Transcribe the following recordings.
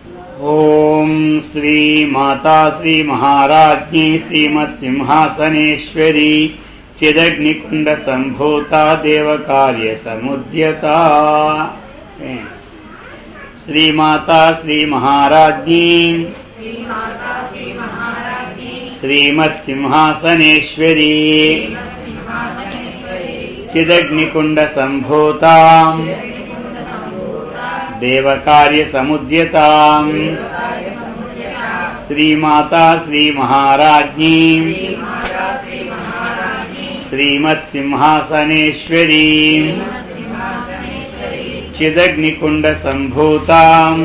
ఓం శ్రీ మాతా శ్రీ మహారాజ్ఞి శ్రీమత్సింహాసనేశ్వరి చిదగ్నికుండ సంభూత దేవకార్య సముద్యత. శ్రీమాతా శ్రీ మహారాజ్ఞి శ్రీమత్సింహాసనేశ్వరి చిదగ్నికుండ సంభూత దేవకార్య సముద్యతాం. శ్రీమాతా శ్రీ మహారాజ్ఞి శ్రీమత్సింహాసనేశ్వరి చిదగ్నికుండ సంభూతాం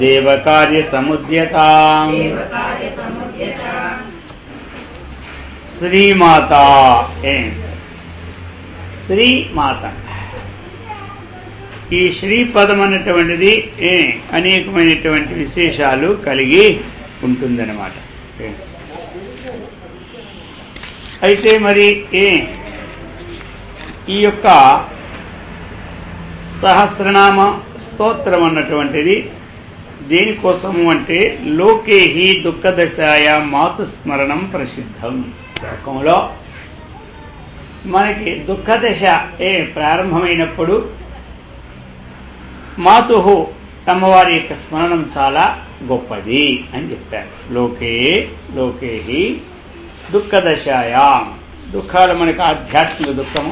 దేవకార్య సముద్యతాం. శ్రీమాత శ్రీమాత ఈ శ్రీపదం అనేటువంటిది అనేకమైనటువంటి విశేషాలు కలిగి ఉంటుందన్నమాట. అయితే మరి ఈ యొక్క సహస్రనామ స్తోత్రం అన్నటువంటిది దేనికోసము అంటే లోకేహి దుఃఖదశాయ మాతుస్మరణం ప్రసిద్ధం. లోకంలో మనకి దుఃఖదశ ప్రారంభమైనప్పుడు మాతుహు అమ్మవారి యొక్క స్మరణం చాలా గొప్పది అని చెప్పారు. లోకేహి దుఃఖదశాయాం. దుఃఖాలు మనకు ఆధ్యాత్మిక దుఃఖము,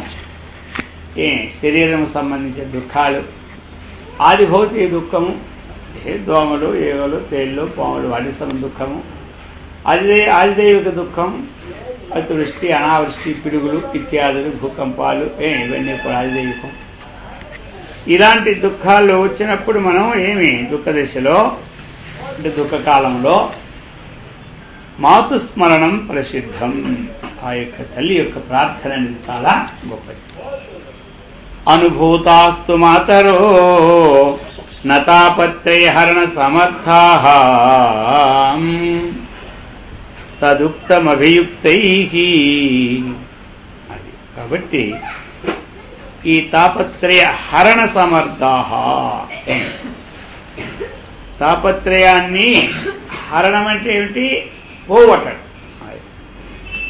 శరీరం సంబంధించిన దుఃఖాలు, ఆదిభౌతిక దుఃఖము, దోమలు ఏవలు తేళ్ళు పాములు వాటి దుఃఖము, ఆదిదైవిక దుఃఖం, అతివృష్టి అనావృష్టి పిడుగులు ఇత్యాదులు భూకంపాలు ఇవన్నీ కూడా ఆదిదైవికం. ఇలాంటి దుఃఖాలు వచ్చినప్పుడు మనం దుఃఖదశలో అంటే దుఃఖకాలంలో మాతుస్మరణం ప్రసిద్ధం. ఆ యొక్క తల్లి యొక్క ప్రార్థన అనేది చాలా గొప్పది. అనుభూతాస్తు మాతరో నతాపత్రయహరణ సమర్థాః తదుక్తమభియుక్తైః. అది కాబట్టి ఈ తాపత్రయ హరణ సమర్థాః, తాపత్రయాన్ని హరణం అంటే ఏమిటి? పోవటం.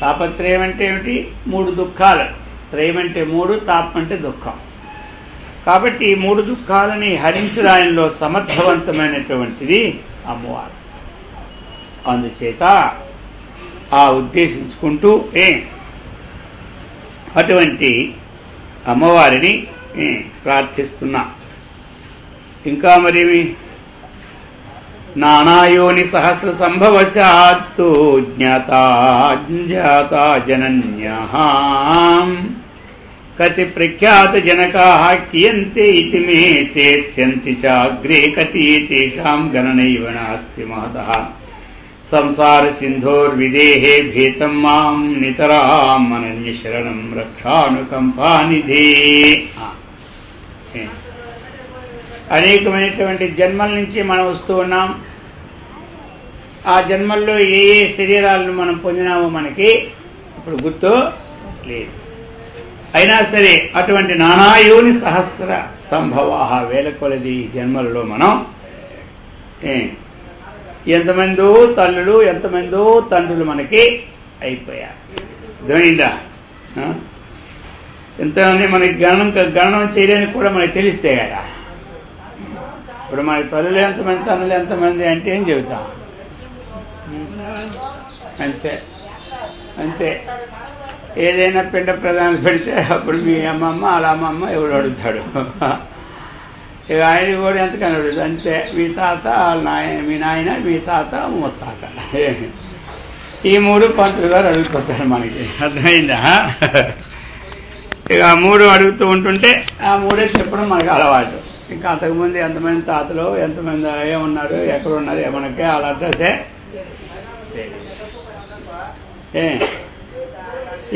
తాపత్రయం అంటే ఏమిటి? 3 దుఃఖాలు. త్రయం అంటే 3, తాపం అంటే దుఃఖం. కాబట్టి ఈ 3 దుఃఖాలని హరించడానిలో సమర్థవంతమైనటువంటిది అమ్మవారు. అందుచేత ఆ ఉద్దేశించుకుంటూ అటువంటి అమ్మవారిని ప్రార్థిస్తున్నా. ఇంకా మరేమి? నానాయోని సహస్ర సంభవశాత్తు జ్ఞాతా జనన్యః కతి ప్రఖ్యాత జనకాః కియంతే ఇతి మే సేత్స్యంతి చాగ్రే కతి తేషాం గణనైవ నాస్తి మహతః సంసార సింధోర్విదేహే భీతం మాం నితరాం అనన్య శరణం రక్షానుకంపానిధే. అనేకమైనటువంటి జన్మల నుంచి మనం వస్తూ ఉన్నాం. ఆ జన్మల్లో ఏ ఏ శరీరాలను మనం పొందినామో మనకి ఇప్పుడు గుర్తు లేదు. అయినా సరే అటువంటి నానాయోని సహస్ర సంభవాః, వేల కొలది జన్మలలో మనం ఎంతమందో తల్లులు ఎంతమందో తండ్రులు మనకి అయిపోయారు. అర్థమైందా? ఎంతమంది మనకి గణనం చేయడానికి కూడా మనకి తెలిస్తే కదా. ఇప్పుడు మనకి తల్లులు ఎంతమంది తండ్రులు ఎంతమంది అంటే ఏం చెబుతాం? అంతే అంతే. ఏదైనా పిండ ప్రదానం పెడితే అప్పుడు మీ అమ్మమ్మ అలా అమ్మమ్మ ఎవడు అడుగుతాడు. ఇక ఆయన కూడా ఎంతకని అడుగుతుంది. అంతే. మీ తాత మీ నాయన మీ తాత ముత్తాత ఈ 3 పంతులు గారు అడుగుతుంటారు మనకి. అర్థమైందా? ఇక ఆ 3 అడుగుతూ ఉంటుంటే ఆ 3 చెప్పడం మనకు అలవాటు. ఇంకా అంతకుముందు ఎంతమంది తాతలు ఎంతమంది ఏమన్నారు ఎక్కడున్నారు మనకి వాళ్ళ అడ్రస్సే.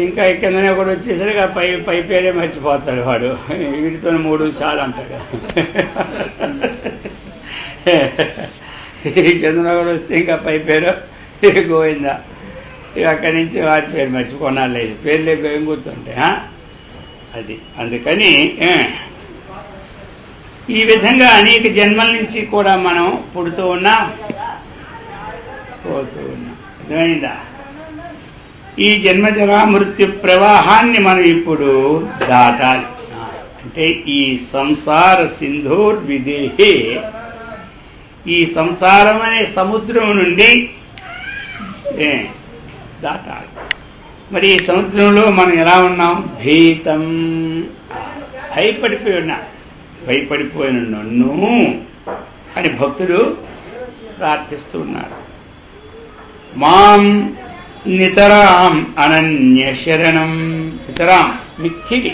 ఇంకా కిందనే కూడా వచ్చేసరికి ఆ పై పేరే మర్చిపోతాడు వాడు. వీటితో 3 చాలు అంటాడు. కిందన కూడా వస్తే ఇంకా పై పేరు గోవిందా. ఇక అక్కడి నుంచి వాటి పేరు మర్చిపోనాలి. లేదు పేర్లే ఏం గుర్తుంటాయి. అది అందుకని ఈ విధంగా అనేక జన్మల నుంచి కూడా మనం పుడుతూ ఉన్నాం, పోతూ ఉన్నాం. అర్థమైందా? ఈ జన్మజరా మృత్యు ప్రవాహాన్ని మనం ఇప్పుడు దాటాలి. అంటే ఈ సంసార సింధోర్విదేహే, ఈ సంసారం అనే సముద్రం నుండి దాటాలి. మరి ఈ సముద్రంలో మనం ఎలా ఉన్నాం? భీతం, భయపడిపోయి ఉన్నా. భయపడిపోయిన నన్ను అని భక్తుడు ప్రార్థిస్తూ ఉన్నారు. మాం నితరాం అనన్య శరణం, నితరాం మిక్కిలి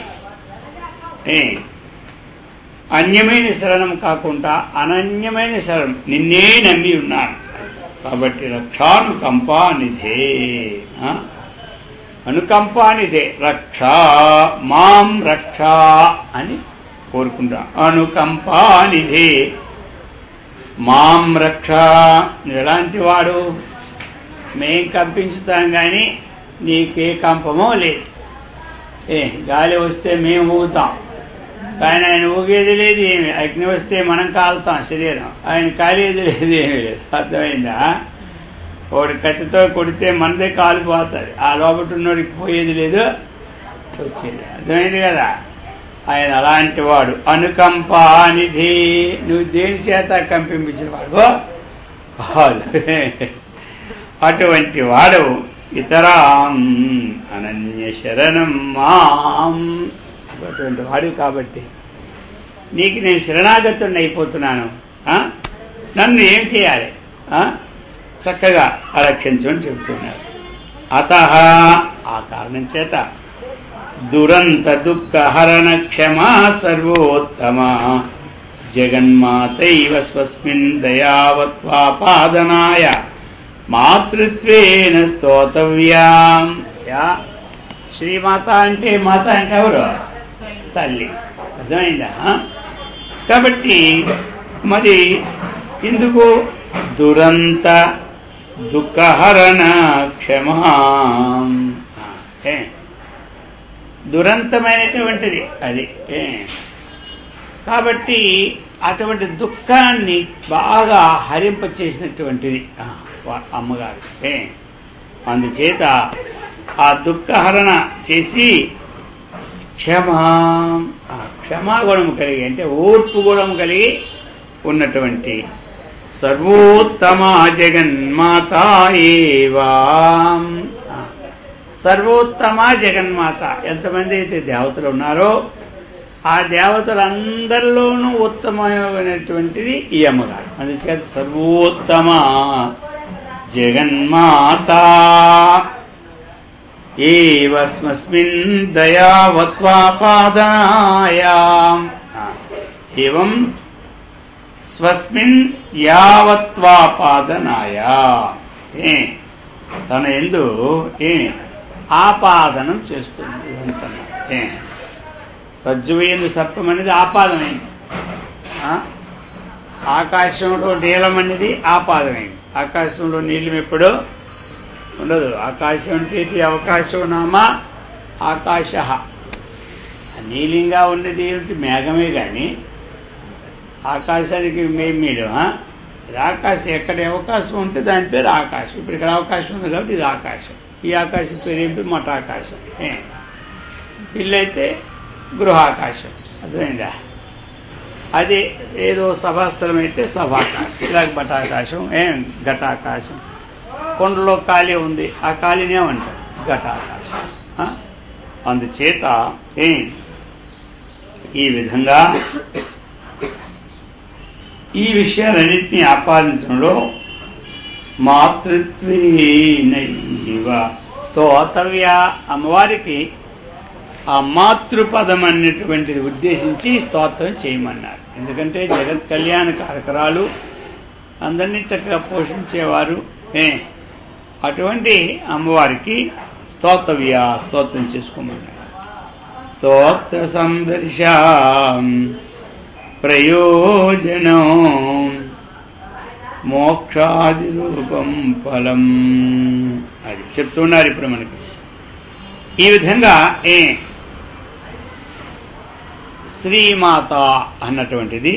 అన్యమైన శరణం కాకుండా అనన్యమైన శరణం, నిన్నే నమ్మి ఉన్నాను. కాబట్టి రక్షానుకంపానిధే, అనుకంపానిధే, రక్షా మాం రక్షా అని కోరుకుంటా. అనుకంపానిధే మాం రక్షా. ఎలాంటి వాడు? మేం కంపించుతాం కానీ నీకే కంపమో లేదు. గాలి వస్తే మేము ఊగుతాం, కానీ ఆయన ఊగేది లేదు ఏమి. అగ్ని వస్తే మనం కాలుతాం శరీరం, ఆయన కాలేది లేదు ఏమీ లేదు. అర్థమైందా? వాడు కత్తితో కొడితే మనదే కాలిపోతుంది, ఆ లోపల ఉన్నోడికి పోయేది లేదు, వచ్చేది. అర్థమైంది కదా? ఆయన అలాంటి వాడు. అనుకంపానిధి, నువ్వు దేని చేత కంపించిన వాడు అటువంటి వాడు. ఇతరాం అనన్య శరణం మాం, అటువంటి వాడు కాబట్టి నీకు నేను శరణాగతుడిని అయిపోతున్నాను. నన్ను ఏం చేయాలి? చక్కగా రక్షించమని చెబుతున్నారు. అతః, ఆ కారణం చేత దురంత దుఃఖ హరణ క్షమా సర్వోత్తమ జగన్మాతైవ స్వస్మిన్ దయావత్వాపాదనాయ మాతృత్వేన స్తోతవ్యాం. శ్రీమాత అంటే, మాత అంటే ఎవరు? తల్లి. అర్థమైందా? కాబట్టి మరి ఎందుకు దురంత దుఃఖహరణ క్షమా, దురంతమైనటువంటిది అది. కాబట్టి అటువంటి దుఃఖాన్ని బాగా హరింపచేసినటువంటిది అమ్మగారు. అందుచేత ఆ దుఃఖహరణ చేసి క్షమాగుణము కలిగి, అంటే ఓర్పు గుణము కలిగి ఉన్నటువంటి సర్వోత్తమ జగన్మాత ఏవా. సర్వోత్తమ జగన్మాత, ఎంతమంది అయితే దేవతలు ఉన్నారో ఆ దేవతలందరిలోనూ ఉత్తమమైనటువంటిది ఈ అమ్మగారు. అందుచేత సర్వోత్తమ జగన్మాత ఏవస్మస్మిన్ దయావత్వాపాదనాయాం. ఏవం స్వస్మిన్ యావత్వాపాదనాయా, తన యందు ఆపాదనం చేస్తుంది. రజ్జువేందు సర్పం అనేది ఆపాదమైంది, ఆకాశంలో నీలం అనేది ఆపాదమైంది. ఆకాశంలో నీలం ఎప్పుడో ఉండదు. ఆకాశం అంటే అవకాశం నామా ఆకాశ. నీలింగా ఉన్నది ఏమిటి? మేఘమే. కానీ ఆకాశానికి మేడం ఆకాశం. ఎక్కడ అవకాశం ఉంటే దాని పేరు ఆకాశం. ఇప్పుడు ఇక్కడ అవకాశం ఉంది కాబట్టి ఇది ఆకాశం. ఈ ఆకాశం పేరు ఏమిటి? మఠాకాశం. ఇల్లైతే గృహాకాశం. అర్థమైందా? అది ఏదో సభాస్థలం అయితే సభాకాశం, ఇలాగ బటాకాశం, ఘటాకాశం. కొండలో ఖాళీ ఉంది, ఆ ఖాళీని ఏమంటారు? ఘటాకాశం. అందుచేత ఈ విధంగా ఈ విషయాలన్నింటినీ ఆపాదించడంలో మాతృత్వేనైవ స్తోతవ్య, అమ్మవారికి ఆ మాతృపదం అనేటువంటిది ఉద్దేశించి స్తోత్రం చేయమన్నారు. ఎందుకంటే జగత్ కళ్యాణ కారకరాలు, అందరినీ చక్కగా పోషించేవారు. అటువంటి అమ్మవారికి స్తోతవ్య, స్తోత్రం చేసుకోమన్నారు. స్తోత్ర సందర్శం ప్రయోజనం మోక్షాది రూపం ఫలం, అది చెప్తున్నారు ఇప్పుడు మనకి. ఈ విధంగా శ్రీమాత అన్నటువంటిది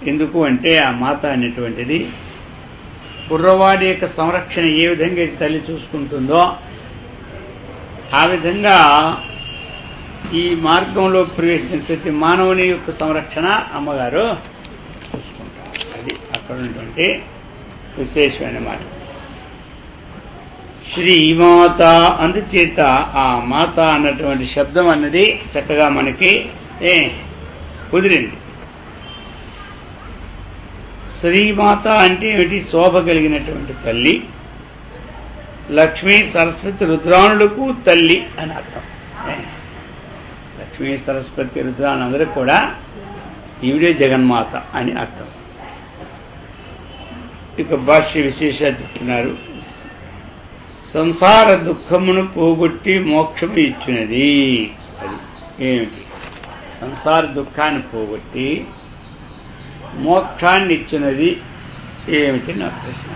ఎందుకు అంటే ఆ మాత అనేటువంటిది కుర్రవాడి యొక్క సంరక్షణ ఏ విధంగా తల్లి చూసుకుంటుందో ఆ విధంగా ఈ మార్గంలో ప్రవేశించిన ప్రతి మానవుని యొక్క సంరక్షణ అమ్మగారు చూసుకుంటారు. అది అక్కడ ఉన్నటువంటి విశేషమైన మాట. శ్రీమాత అందుచేత ఆ మాత అన్నటువంటి శబ్దం అన్నది చక్కగా మనకి కుదిరింది. శ్రీమాత అంటే ఏమిటి? శోభ కలిగినటువంటి తల్లి. లక్ష్మీ సరస్వతి రుద్రాణులకు తల్లి అని అర్థం. లక్ష్మీ సరస్వతి రుద్రాణులందరూ కూడా ఈవిడే జగన్మాత అని అర్థం. ఇక భాష్య విశేషాలు చెప్తున్నారు. సంసార దుఃఖమును పోగొట్టి మోక్షము ఇచ్చినది. అది ఏమిటి? సంసార దుఃఖాన్ని పోగొట్టి మోక్షాన్ని ఇచ్చినది ఏమిటి నా ప్రశ్న.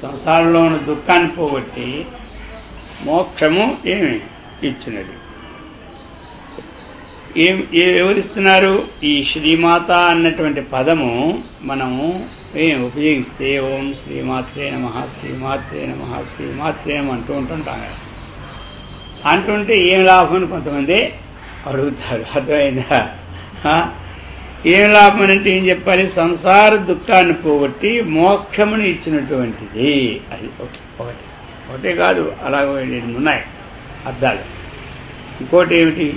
సంసారంలో ఉన్న దుఃఖాన్ని పోగొట్టి మోక్షము ఏమి ఇచ్చినది? ఎవరిస్తున్నారు? ఈ శ్రీమాత అన్నటువంటి పదము మనము ఉపయోగిస్తే ఓం శ్రీమాత్రే నమః శ్రీమాత్రే నమః శ్రీమాత్రే నమః అంటూ ఉంటుంటాం కదా. అంటుంటే ఏం లాభం అని కొంతమంది అడుగుతారు. అర్థమైందా? ఏం లాభం అంటే ఏం చెప్పాలి? సంసార దుఃఖాన్ని పోగొట్టి మోక్షమును ఇచ్చినటువంటిది. అది ఒకటే కాదు, అలాగే ఉన్నాయి అర్థాలు. ఇంకోటి ఏమిటి?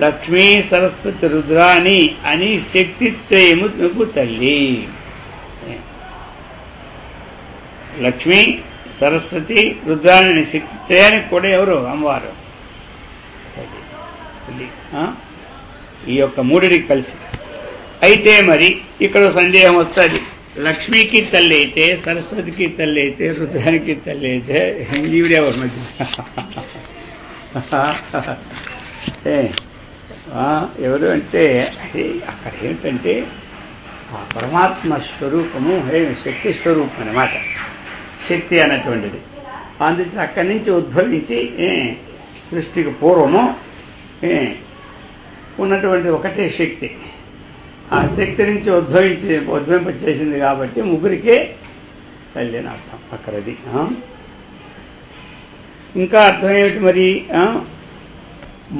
లక్ష్మీ సరస్వతి రుద్రాణి అని శక్తిత్వయము తల్లి. లక్ష్మీ సరస్వతి రుద్రాణి అనే శక్తిత్వయానికి కూడా ఎవరు? అమ్మవారు. ఈ యొక్క మూడికి కలిసి. అయితే మరి ఇక్కడ సందేహం వస్తుంది. లక్ష్మీకి తల్లి అయితే, సరస్వతికి తల్లి అయితే, రుద్రానికి తల్లి అయితే ఈవిడెవరు మధ్య? ఎవరు అంటే అక్కడ ఏమిటంటే ఆ పరమాత్మ స్వరూపము శక్తి స్వరూపం అన్నమాట. శక్తి అన్నటువంటిది అందుచేత అక్కడి నుంచి ఉద్భవించి సృష్టికి పూర్వము ఉన్నటువంటి ఒకటే శక్తి. ఆ శక్తి నుంచి ఉద్భవింపచేసింది కాబట్టి ముగ్గురికే తల్లి అని అర్థం అక్కడది. ఇంకా అర్థం ఏమిటి మరి?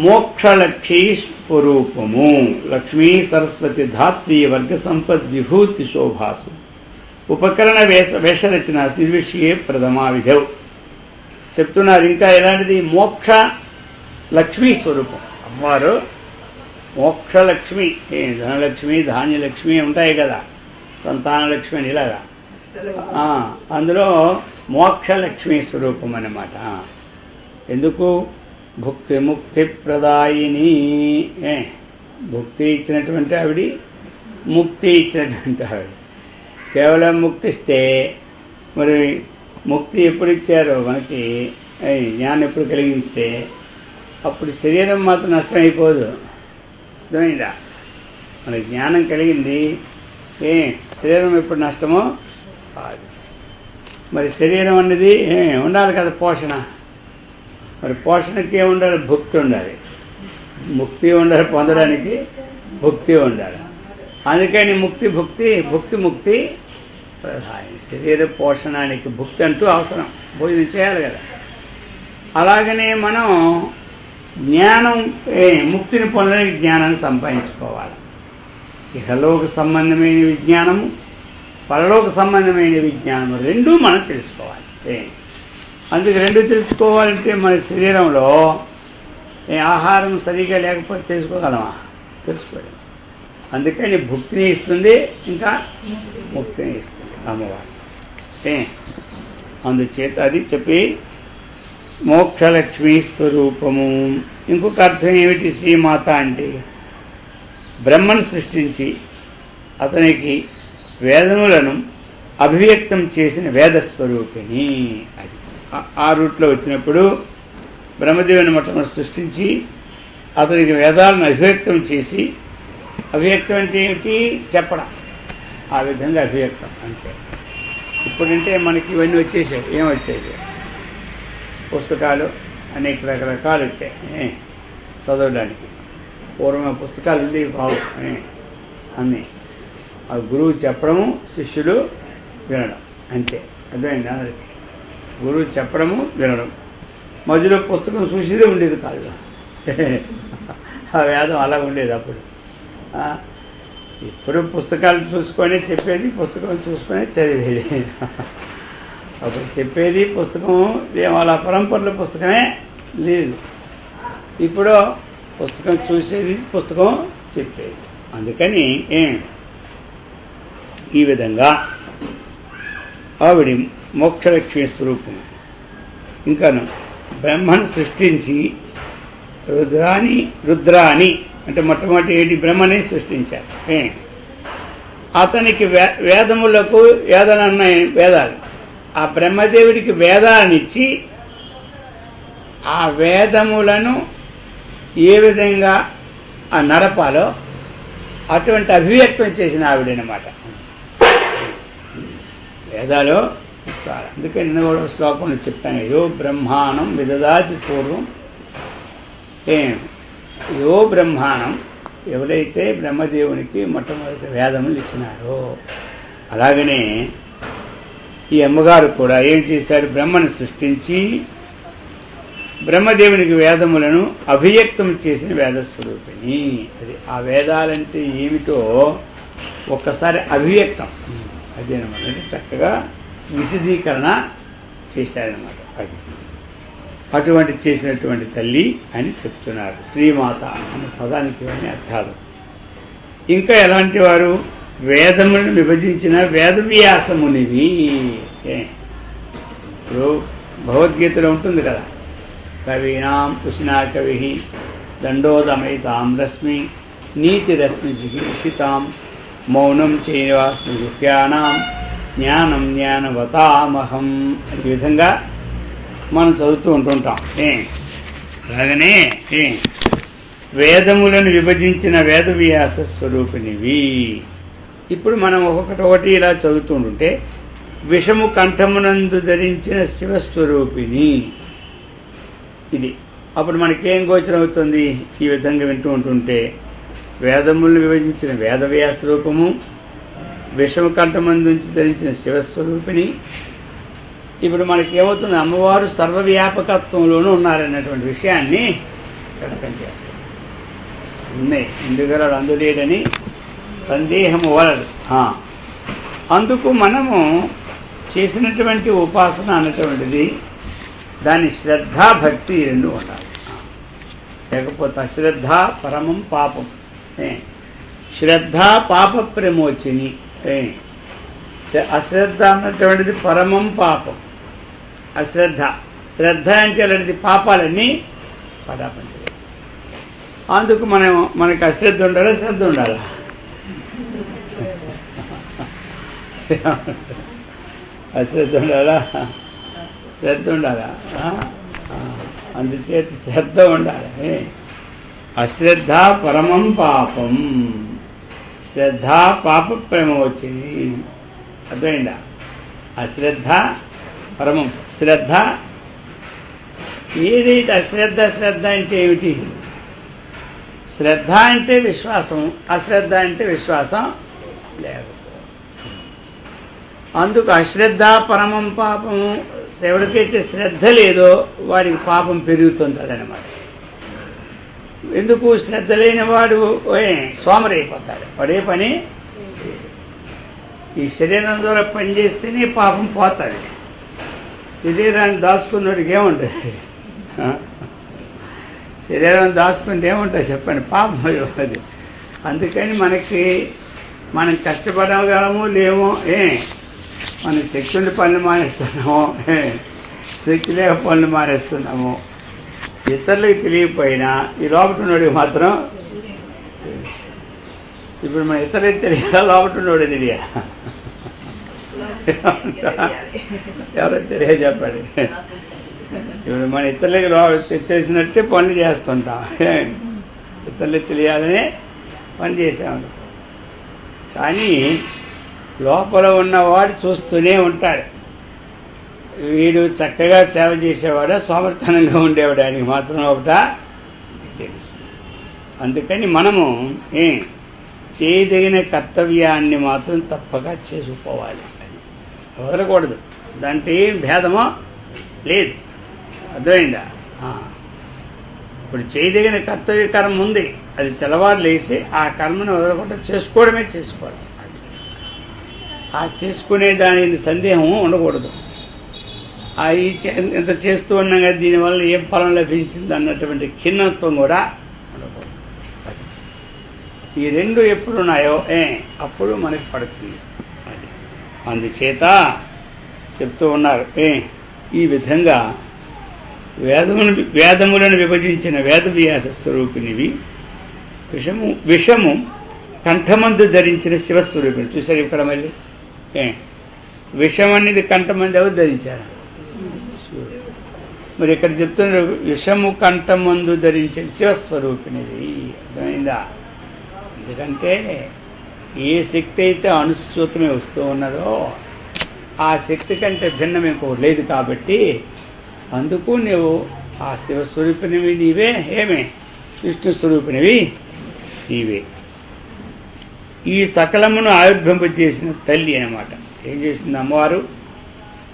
మోక్షలక్ష్మీ స్వరూపము. లక్ష్మీ సరస్వతి ధాత్రీ వర్గ సంపద్ విభూతి శోభాసు ఉపకరణ వేషరచన నిర్విషయే ప్రథమా విధౌ చెప్తున్నారు. ఇంకా ఎలాంటిది? మోక్ష లక్ష్మీ స్వరూపం. అమ్మవారు మోక్షలక్ష్మి. ధనలక్ష్మి, ధాన్యలక్ష్మి ఉంటాయి కదా, సంతానలక్ష్మి అని ఇలాగా. అందులో మోక్షలక్ష్మీ స్వరూపం అన్నమాట. ఎందుకు? భుక్తి ముక్తి ప్రదాయిని. భుక్తి ఇచ్చినటువంటి ఆవిడ, ముక్తి ఇచ్చినటువంటి ఆవిడ. కేవలం ముక్తిస్తే మరి ముక్తి ఎప్పుడు ఇచ్చారో మనకి, జ్ఞానం ఎప్పుడు కలిగిస్తే అప్పుడు శరీరం మాత్రం నష్టమైపోదు. అర్థమైందా? మనకి జ్ఞానం కలిగింది, శరీరం ఎప్పుడు నష్టమో కాదు. మరి శరీరం అనేది ఉండాలి కదా పోషణ. మరి పోషణకి ఏముండాలి? భుక్తి ఉండాలి. ముక్తి ఉండాలి, పొందడానికి భుక్తి ఉండాలి. అందుకని ముక్తి శరీర పోషణానికి భుక్తి అంటూ అవసరం. భోజనం చేయాలి కదా. అలాగనే మనం జ్ఞానం ముక్తిని పొందడానికి జ్ఞానాన్ని సంపాదించుకోవాలి. ఇహలోక సంబంధమైన విజ్ఞానము, పరలోక సంబంధమైన విజ్ఞానము రెండూ మనం తెలుసుకోవాలి. అందుకు రెండు తెలుసుకోవాలంటే మన శరీరంలో ఆహారం సరిగా లేకపోతే తెలుసుకోగలమా? తెలుసుకోలేము. అందుకని భుక్తిని ఇస్తుంది, ఇంకా ముక్తిని ఇస్తుంది అమ్మవారు. అందుచేత అది చెప్పి మోక్షలక్ష్మీ స్వరూపము. ఇంకొక అర్థం ఏమిటి? శ్రీమాత అంటే బ్రహ్మను సృష్టించి అతనికి వేదములను అభివ్యక్తం చేసిన వేదస్వరూపిణి. అది ఆ రూట్లో వచ్చినప్పుడు బ్రహ్మదేవుని మొట్టమొదటి సృష్టించి అతనికి వేదాలను అభివ్యక్తం చేసి, అభివ్యక్తం అంటే ఏమిటి? చెప్పడం. ఆ విధంగా అభివ్యక్తం అంతే. ఇప్పుడంటే మనకి ఇవన్నీ వచ్చేసాయి. ఏం వచ్చేసాయి? పుస్తకాలు అనేక రకరకాలు వచ్చాయి చదవడానికి. పూర్వం పుస్తకాలు ఉండేవి కావు అన్నీ. ఆ గురువు చెప్పడము, శిష్యుడు వినడం, అంతే. అర్థమైంది అందరికి. గురువు చెప్పడము, వినడం. మధ్యలో పుస్తకం చూసేదే ఉండేది కాదు. ఆ వేదం అలా ఉండేది అప్పుడు. ఇప్పుడు పుస్తకాలు చూసుకొని చెప్పేది, పుస్తకం చూసుకొని చదివేది. అప్పుడు చెప్పేది పుస్తకం, అలా పరంపరలో పుస్తకమే లేదు. ఇప్పుడు పుస్తకం చూసేది, పుస్తకం చెప్పేది. అందుకని ఈ విధంగా ఆవిడ మోక్షలక్ష్మి స్వరూపం. ఇంకాను బ్రహ్మను సృష్టించి రుద్రాని అంటే మొట్టమొదటి ఏంటి, బ్రహ్మని సృష్టించారు. అతనికి వేదములకు వేదనన్నాయి వేదాలు. ఆ బ్రహ్మదేవుడికి వేదాన్నిచ్చి ఆ వేదములను ఏ విధంగా నడపాలో అటువంటి అభివ్యక్తం చేసిన ఆవిడనమాట వేదాలు. అందుకే నిన్న కూడా శ్లోకంలో చెప్తాను, యో బ్రహ్మాణం విదదాతి పూర్వం. యో బ్రహ్మాణం, ఎవరైతే బ్రహ్మదేవునికి మొట్టమొదటి వేదములు ఇచ్చినారో, అలాగనే ఈ అమ్మగారు కూడా ఏం చేశారు, బ్రహ్మను సృష్టించి బ్రహ్మదేవునికి వేదములను అభివ్యక్తం చేసిన వేదస్వరూపిణి. అది ఆ వేదాలంటే ఏమిటో ఒక్కసారి అభివ్యక్తం అదేనమాట. అంటే చక్కగా విశదీకరణ చేశారనమాట. అది అటువంటి చేసినటువంటి తల్లి అని చెప్తున్నారు. శ్రీమాత అనే పదానికి అనే అర్థాలు. ఇంకా ఎలాంటి వారు, వేదములను విభజించిన వేదవ్యాసమునివి. ఇప్పుడు భగవద్గీతలో ఉంటుంది కదా, కవీనాం ఉష్ణా కవి దండోదమయితాం రశ్మి నీతిరశ్మి జిగీషితాం మౌనం చైవాస్మి గుహ్యానాం జ్ఞానం జ్ఞానవతామహం. ఈ విధంగా మనం చదువుతూ ఉంటుంటాం. అలాగనే వేదములను విభజించిన వేదవ్యాస స్వరూపిణివి. ఇప్పుడు మనం ఒకటి ఇలా చదువుతూ ఉంటుంటే, విషము కంఠమునందు ధరించిన శివస్వరూపిణి ఇది. అప్పుడు మనకేం గోచరం అవుతుంది, ఈ విధంగా వింటూ ఉంటుంటే, వేదములను విభజించిన వేదవ్యాస రూపము, విషము కంఠమందు ధరించిన శివస్వరూపిణి. ఇప్పుడు మనకి ఏమవుతుంది, అమ్మవారు సర్వవ్యాపకత్వంలోనూ ఉన్నారన్నటువంటి విషయాన్ని వ్యక్తం చేస్తారు. ఉన్నాయి ఎందుకలా అందులేడని సందేహము వలదు. అందుకు మనము చేసినటువంటి ఉపాసన అన్నటువంటిది దాని శ్రద్ధ భక్తి రెండు ఉండాలి. లేకపోతే అశ్రద్ధ పరమం పాపం. శ్రద్ధ పాప ప్రమోచిని. అశ్రద్ధ అన్నటువంటిది పరమం పాపం. అశ్రద్ధ, శ్రద్ధ అంటే అలాంటిది పాపాలన్నీ పటాపంచలేదు. అందుకు మనకి అశ్రద్ధ ఉండాలా, శ్రద్ధ ఉండాలా? అశ్రద్ధ ఉండాలా, శ్రద్ధ ఉండాలా? అందుచేత శ్రద్ధ ఉండాలి. అశ్రద్ధ పరమం పాపం, శ్రద్ధ పాప ప్రమోచిని. అర్థమైందా? అశ్రద్ధ పరమం, శ్రద్ధ. ఏదైతే అశ్రద్ధ, శ్రద్ధ అంటే ఏమిటి? శ్రద్ధ అంటే విశ్వాసం, అశ్రద్ధ అంటే విశ్వాసం లేకపోతే. అందుకు అశ్రద్ధ పరమం పాపము. ఎవరికైతే శ్రద్ధ లేదో వాడికి పాపం పెరుగుతుందన్నమాట. ఎందుకు? శ్రద్ధ లేని వాడు సోమరైపోతాడు. వాడే పని ఈ శరీరం ద్వారా పనిచేస్తేనే పాపం పోతాడు. శరీరాన్ని దాచుకున్నోడికి ఏముంటుంది? శరీరాన్ని దాచుకుంటే ఏముంటుంది చెప్పండి? పాపం అది. అందుకని మనం కష్టపడగలము లేమో, మన శక్తుని పనులు మానేస్తున్నాము, శక్తి లేక పనులు మానేస్తున్నాము. ఇతరులకు తెలియకపోయినా ఈ లోపల ఉన్నోడికి మాత్రం. ఇప్పుడు మన ఇతరులకు తెలియాలా, లోపల ఉన్నోడే తెలియాలి? ఎవరో తెలియ చెప్పండి. ఇప్పుడు మన ఇతరులకు తెలిసినట్టే పనులు చేస్తుంటాం. ఇతరులకు తెలియాలనే పని చేసాము. కానీ లోపల ఉన్నవాడు చూస్తూనే ఉంటాడు. వీడు చక్కగా సేవ చేసేవాడా, సోమర్థనంగా ఉండేవాడు, ఆయనకి మాత్రం ఒకట తెలుసు. అందుకని మనము చేయదగిన కర్తవ్యాన్ని మాత్రం తప్పక చేసుకోవాలి, వదలకూడదు. దాంట్లో ఏం భేదమో లేదు, అర్థమైందా? ఇప్పుడు చేయదగిన కర్తవ్య కర్మ ఉంది, అది తెల్లవారు లేచి ఆ కర్మను వదలకుండా చేసుకోవడమే చేసుకోవాలి. ఆ చేసుకునే దాని సందేహం ఉండకూడదు. ఇంత చేస్తూ ఉన్నాం కదా, దీనివల్ల ఏం ఫలం లభించింది అన్నటువంటి ఖిన్నత్వం కూడా ఉండకూడదు. ఈ రెండు ఎప్పుడున్నాయో అప్పుడు మనకి పడుతుంది. అందుచేత చెప్తూ ఉన్నారు, ఈ విధంగా వేదములను విభజించిన వేదవ్యాస స్వరూపినివి, విషము కంఠమందు ధరించిన శివస్వరూపిణి. చూసారు ఇక్కడ మళ్ళీ విషం అనేది కంఠమంది ఎవరు ధరించారు? మరి ఇక్కడ చెప్తున్నారు విషము కంఠమందు ధరించిన శివస్వరూపిణిది. అర్థమైందా? ఎందుకంటే ఏ శక్తి అయితే అనుసూతమే వస్తూ ఉన్నదో ఆ శక్తి కంటే భిన్నం ఇంకోటి లేదు. కాబట్టి అందుకు నువ్వు ఆ శివస్వరూపినివి నీవే, విష్ణు స్వరూపినివి నీవే. ఈ సకలమును ఆవిర్భింపజేసిన తల్లి అన్నమాట. ఏం చేసింది అమ్మవారు?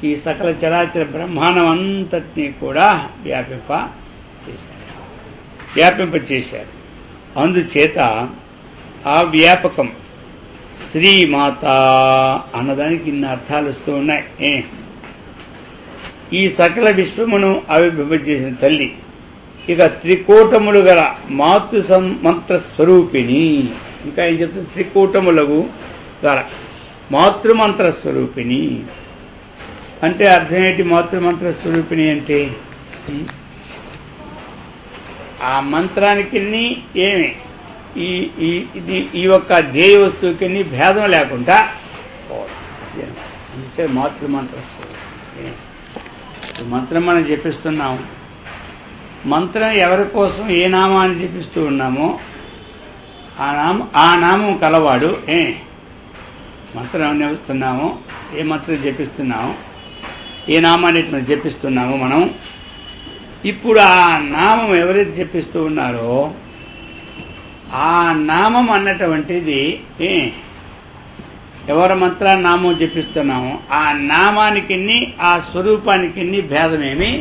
ఈ సకల చరాచర బ్రహ్మాండం అంతటినీ కూడా వ్యాపింపచేశారు. అందుచేత ఆ వ్యాపకం శ్రీమాత అన్నదానికి ఇన్ని అర్థాలు వస్తూ ఉన్నాయి. ఈ సకల విశ్వమును ఆవిర్భింపజేసిన తల్లి, ఇక త్రికూటములు గల మాతృ మంత్రస్వరూపిణి. ఇంకా ఏం చెప్తుంది? త్రికూటములకు గల మాతృమంత్రస్వరూపిణి అంటే అర్థం ఏంటి? మాతృమంత్రస్వరూపిణి అంటే ఆ మంత్రానికి ఈ యొక్క ధ్యేయ వస్తువుకి భేదం లేకుండా మాతృమంత్రస్వరూపిణి. మంత్రం మనం జపిస్తున్నాము. మంత్రం ఎవరి కోసం ఏ నామాన్ని జపిస్తూ ఉన్నామో ఆ నామం కలవాడు. మంత్రం చెప్తున్నాము, ఏ మంత్రం జపిస్తున్నాము, ఏ నామాన్ని మనం జపిస్తున్నామో మనం, ఇప్పుడు ఆ నామం ఎవరైతే జపిస్తూ ఉన్నారో ఆ నామం అన్నటువంటిది ఎవరి మంత్రాన్ని నామం జపిస్తున్నామో ఆ నామానికి ఆ స్వరూపానికి భేదమేమీ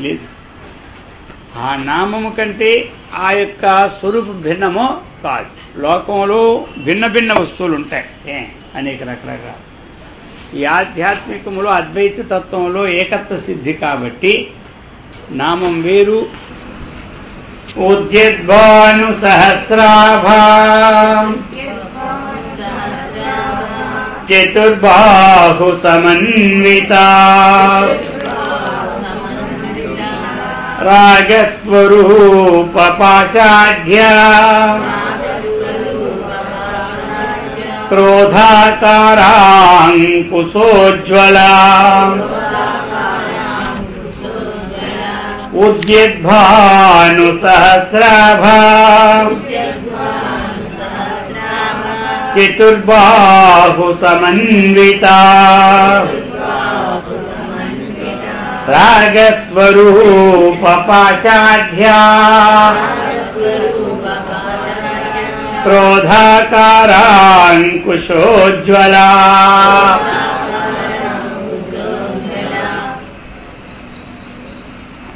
లేదు. ఆ నామము కంటే ఆ యొక్క స్వరూపం భిన్నమో కాదు. లోకంలో భిన్న భిన్న వస్తువులు ఉంటాయి, అనేక రకరకాల. ఈ ఆధ్యాత్మికములో అద్వైత తత్వంలో ఏకత్వ సిద్ధి కాబట్టి నామం వేరు. ఉద్యద్భాను సహస్రాభా చతుర్బాహు సమన్విత రాగస్వరూప పాశాఢ్య క్రోధాకారాంకుశోజ్వలా ఉద్యద్భాను సహస్రాభా చతుర్బాహు సమన్విత రాగస్వరూప పాశాఢ్య క్రోధాకారాంకుశోజ్వలా.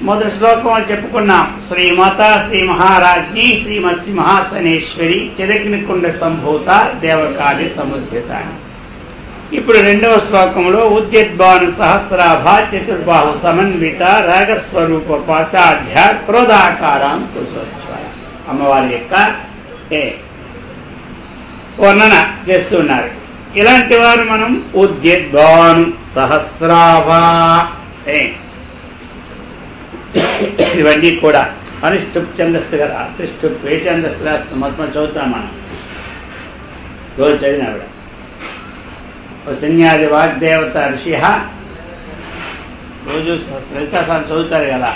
మొదటి శ్లోకం చెప్పుకున్నాం. శ్రీమాత శ్రీ మహారాజ్ఞి శ్రీమత్ సింహాసనేశ్వరి చిదగ్నికుండ సంభూత దేవకాళి సముద్యత. ఇప్పుడు రెండవ శ్లోకంలో ఉద్యద్భాను సహస్రాభ చతుర్బాహు సమన్విత రాగస్వరూప పాశాఢ్య క్రోధాకారం కుశోజ్వల అమ్మవారి యొక్క వర్ణన చేస్తున్నారు. ఇలాంటి వారు మనం ఉద్యద్భాను సహస్రాభ ఇవన్నీ కూడా అనిష్టుప్ ఛందస్సు కదా. అతిష్టుప్ ఏ ఛందస్సు రాస్తాం మొత్తం చదువుతాం మనం. రోజు చదివినావిడ సన్యాది వాగ్దేవత ఋషి రోజు లలితాసారి చదువుతారు కదా.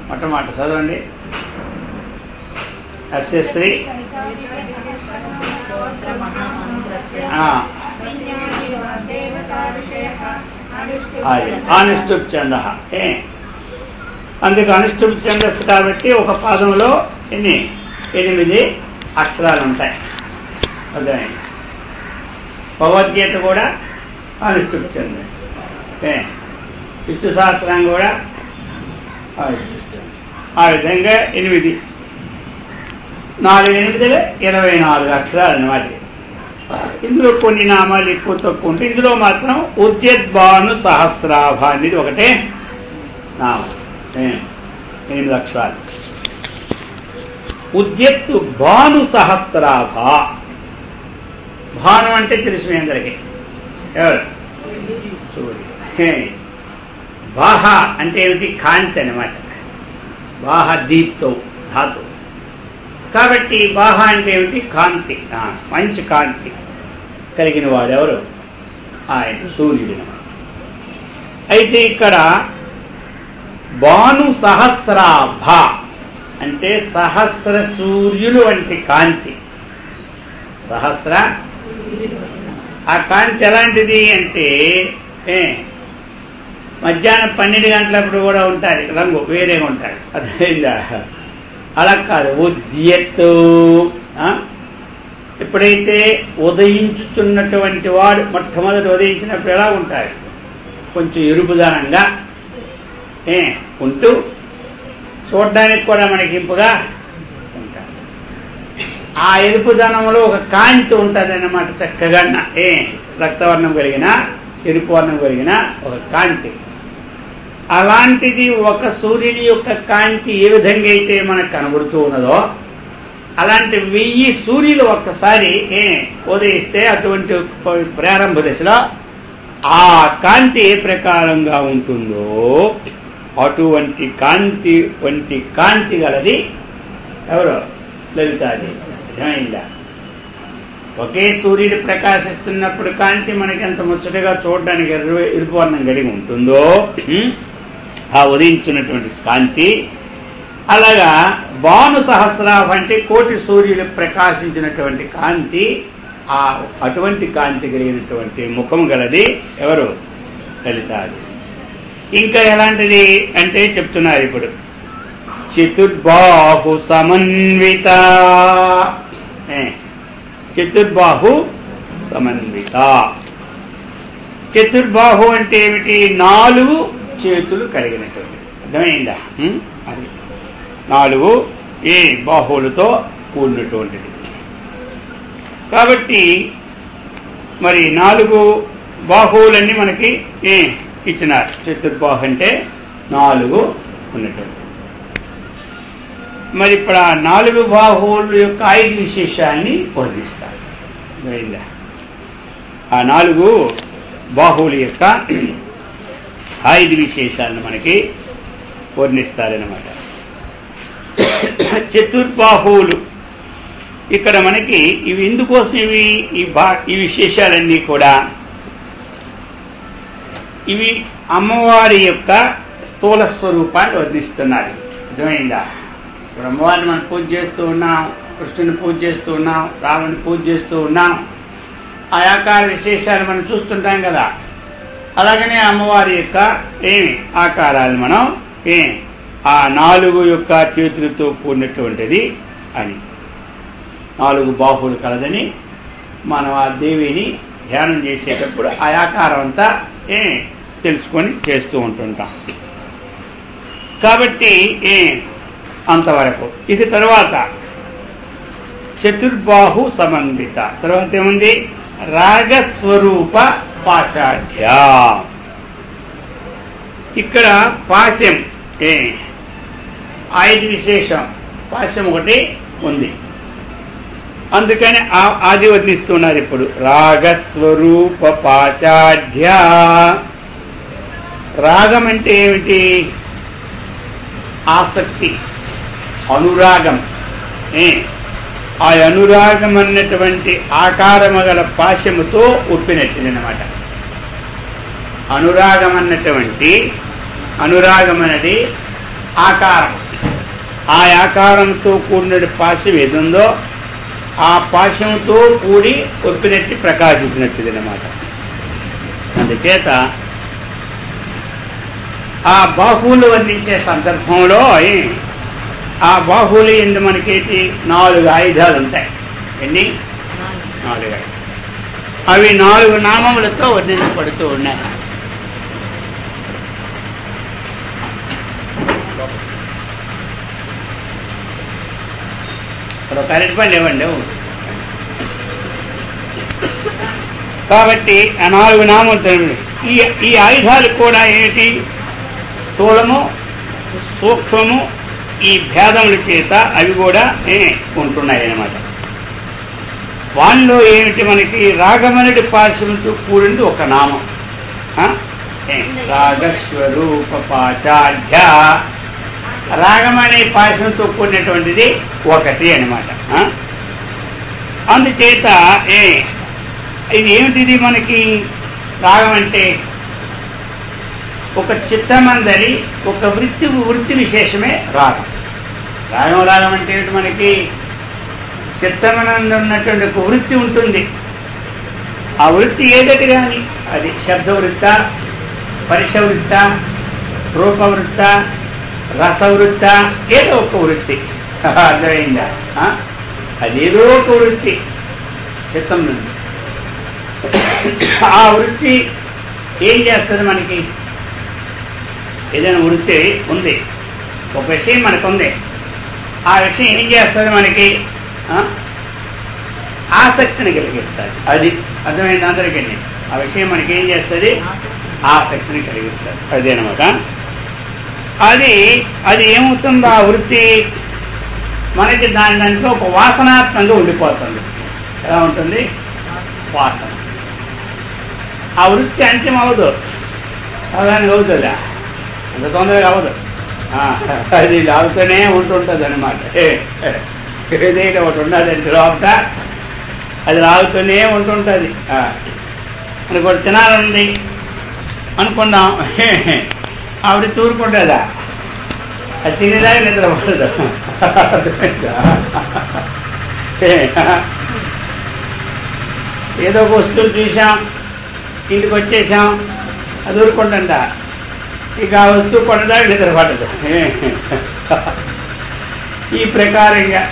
మొట్టమొదట చదవండి. అస్యశ్రీ అనుష్టుప్ ఛంద. అందుకు అనుష్ఠుప్ ఛందస్సు కాబట్టి ఒక పాదంలో 8 అక్షరాలు ఉంటాయి. అర్థమైంది. భగవద్గీత కూడా అనుష్ఠుప్ ఛందస్సు. విష్ణు సహస్రం కూడా ఆ విధంగా 8 4 8 24 అక్షరాలు అన్నమాట. ఇందులో కొన్ని నామాలు ఎక్కువ తక్కువ ఉంటాయి. ఇందులో మాత్రం ఉద్యద్భాను సహస్రాభ అనేది ఒకటే నామం, 8 అక్షరాలు. ఉద్యత్తు భాను సహస్రాభ. భాను అంటే తెలుసు మీ అందరికీ, ఎవరు? సూర్యుడు. బాహ అంటే ఏమిటి? కాంతి అన్నమాట. బాహ దీప్తో ధాతు కాబట్టి బాహ అంటే ఏమిటి? కాంతి, మంచి కాంతి కలిగిన వాడెవరు? ఆయన సూర్యుడు. అయితే ఇక్కడ భాను సహస్రాభ అంటే సహస్ర సూర్యులు వంటి కాంతి. సహస్ర ఆ కాంతి ఎలాంటిది అంటే మధ్యాహ్నం 12 గంటలప్పుడు కూడా ఉంటుంది, రంగు వేరేగా ఉంటుంది. అదేందా? అలా కాదు. ఉద్యత్తు ఎప్పుడైతే ఉదయించుచున్నటువంటి వాడు మొట్టమొదటి ఉదయించినప్పుడు ఎలా ఉంటాడు? కొంచెం ఎరుపుదనంగా ఉంటూ చూడడానికి కూడా మనకి ఇంపుగా ఉంటాడు. ఆ ఎరుపుదనంలో ఒక కాంతి ఉంటుంది అన్నమాట. చక్కగా రక్తవర్ణం కలిగిన ఎరుపు వర్ణం కలిగిన ఒక కాంతి. అలాంటిది ఒక సూర్యుని యొక్క కాంతి ఏ విధంగా అయితే మనకు కనబడుతూ ఉన్నదో అలాంటి 1000 సూర్యులు ఒక్కసారి ఉదయిస్తే అటువంటి ప్రారంభ దశలో ఆ కాంతి ఏ ప్రకారంగా ఉంటుందో అటువంటి కాంతి వంటి కాంతి గలది ఎవరు? లలితాదేవి. అర్థమైందా? ఒకే సూర్యుడు ప్రకాశిస్తున్నప్పుడు కాంతి మనకి ఎంత ముచ్చటగా చూడడానికి ఎరుపు వర్ణం కలిగి ఉంటుందో ఆ ఉదయించినటువంటి కాంతి, అలాగా భాను సహస్రాభ అంటే కోటి సూర్యులు ప్రకాశించినటువంటి కాంతి. ఆ అటువంటి కాంతి కలిగినటువంటి ముఖం గలది ఎవరు? లలితాదేవి. ఇంకా ఎలాంటిది అంటే చెప్తున్నారు ఇప్పుడు. చతుర్బాహు సమన్విత. చతుర్బాహు సమన్విత. చతుర్బాహు అంటే ఏమిటి? 4 చేతులు కలిగినటువంటి. అర్థమైందా? అది 4 బాహువులతో కూడినటువంటిది. కాబట్టి మరి 4 బాహువులన్నీ మనకి ఇచ్చినారు. చతుర్బాహు అంటే 4 ఉన్నటువంటి. మరి ఇప్పుడు ఆ 4 బాహువుల యొక్క 5 విశేషాన్ని వర్ణిస్తారు. ఆ 4 బాహువుల యొక్క 5 విశేషాలను మనకి వర్ణిస్తారన్నమాట. చతుర్బాహువులు ఇక్కడ మనకి ఇవి ఎందుకోసం ఈ విశేషాలన్నీ కూడా ఇవి అమ్మవారి యొక్క స్థూల స్వరూపాన్ని వర్ణిస్తున్నారు. అర్థమైందా? ఇప్పుడు అమ్మవారిని మనం పూజ చేస్తూ ఉన్నాం, కృష్ణుని పూజ చేస్తూ ఉన్నాం, రాముని పూజ చేస్తూ ఉన్నాం. ఆ ఆకార విశేషాలు మనం చూస్తుంటాం కదా. అలాగనే అమ్మవారి యొక్క ఆకారాలు మనం ఆ 4 యొక్క చేతులతో కూడినటువంటిది అని, 4 బాహువులు కలదని మనం ఆ దేవిని ధ్యానం చేసేటప్పుడు ఆ ఆకారం అంతా తెలుసుకొని చేస్తూ ఉంటుంటాం. కాబట్టి అంతవరకు. ఇది తర్వాత చతుర్బాహు సమన్విత. తర్వాత ఏముంది? రాగస్వరూప పాశాఢ్య. ఇక్కడ పాశం 5 విశేషం. పాశం ఒకటి ఉంది, అందుకని ఆది వర్ణిస్తున్నారు ఇప్పుడు. రాగస్వరూప పాశాఢ్య. రాగం అంటే ఏమిటి? ఆసక్తి, అనురాగం. ఆ అనురాగం అన్నటువంటి ఆకారము గల పాశముతో ఉప్పినట్టిదన్నమాట. అనురాగం అనేది ఆకారం. ఆ ఆకారంతో కూడిన పాశం ఏదుందో ఆ పాశంతో కూడి ఒప్పినట్టు ప్రకాశించినట్టుదన్నమాట. అందుచేత ఆ బాహువులు వర్ణించే సందర్భంలో ఆ బాహువులు ఎందు మనకేంటి 4 ఆయుధాలు ఉంటాయి. ఎన్ని? 4 ఆయుధాలు. అవి 4 నామములతో వర్ణించబడుతూ ఉన్నాయి. ఇప్పుడు కరెంట్ పని లేవండి. కాబట్టి ఆ 4 నామములతో ఈ ఆయుధాలు కూడా ఏమిటి? స్థూలము, సూక్ష్మము, ఈ భేదముల చేత అవి కూడా ఉంటున్నాయి అన్నమాట. వాళ్ళలో ఏమిటి? మనకి రాగమనుడి పాశముతో కూడింది ఒక నామం. రాగస్వరూప పాశాఢ్య, రాగం అనే పాశంతో కూడినటువంటిది ఒకటి అన్నమాట. అందుచేత ఇది ఏమిటిది? మనకి రాగం అంటే ఒక చిత్తమందరి ఒక వృత్తి విశేషమే రాగం. రాగం అంటే ఏమిటి? మనకి చిత్తమనందు ఉన్నటువంటి ఒక వృత్తి ఉంటుంది. ఆ వృత్తి ఏదటి కానీ అది శబ్దవృత్త, స్పర్శవృత్త, రూపవృత్త, రసవృత్త, ఏదో ఒక వృత్తి. అర్థమైందా? అదేదో ఒక వృత్తి చిత్తం నుండి. ఆ వృత్తి ఏం చేస్తుంది? మనకి ఏదైనా వృత్తి ఉంది, ఒక విషయం మనకు ఉంది. ఆ విషయం ఏం చేస్తుంది? మనకి ఆసక్తిని కలిగిస్తుంది. అది అర్థమైంది అందరికీ. ఆ విషయం మనకి ఏం చేస్తుంది? ఆసక్తిని కలిగిస్తుంది. అదేనమాట. అది ఏమవుతుందో ఆ వృత్తి మనకి దాంట్లో ఒక వాసనాత్మకంగా ఉండిపోతుంది. ఎలా ఉంటుంది? వాసన. ఆ వృత్తి అంతిమ అవదు, సాధారణంగా అవుతుందా? అంత తొందరగా అవదు. అది లాగుతూనే ఉంటుంటుంది అన్నమాట. ఏదైనా ఒకటి ఉన్నదంటే లోపల అది లాగుతూనే ఉంటుంటుంది. మనకు ఒకటి తినాలండి అనుకున్నాం, ఆవిడ తూరుకుంటుందా? అది తినేదాకా నిద్ర పడదు. ఏదో ఒక వస్తువులు చూసాం, ఇంటికి వచ్చేసాం, అది ఊరుకుంటుందా? ఇక ఆ వస్తువు కొనడానికి నిద్ర పడదు. ఈ ప్రకారంగా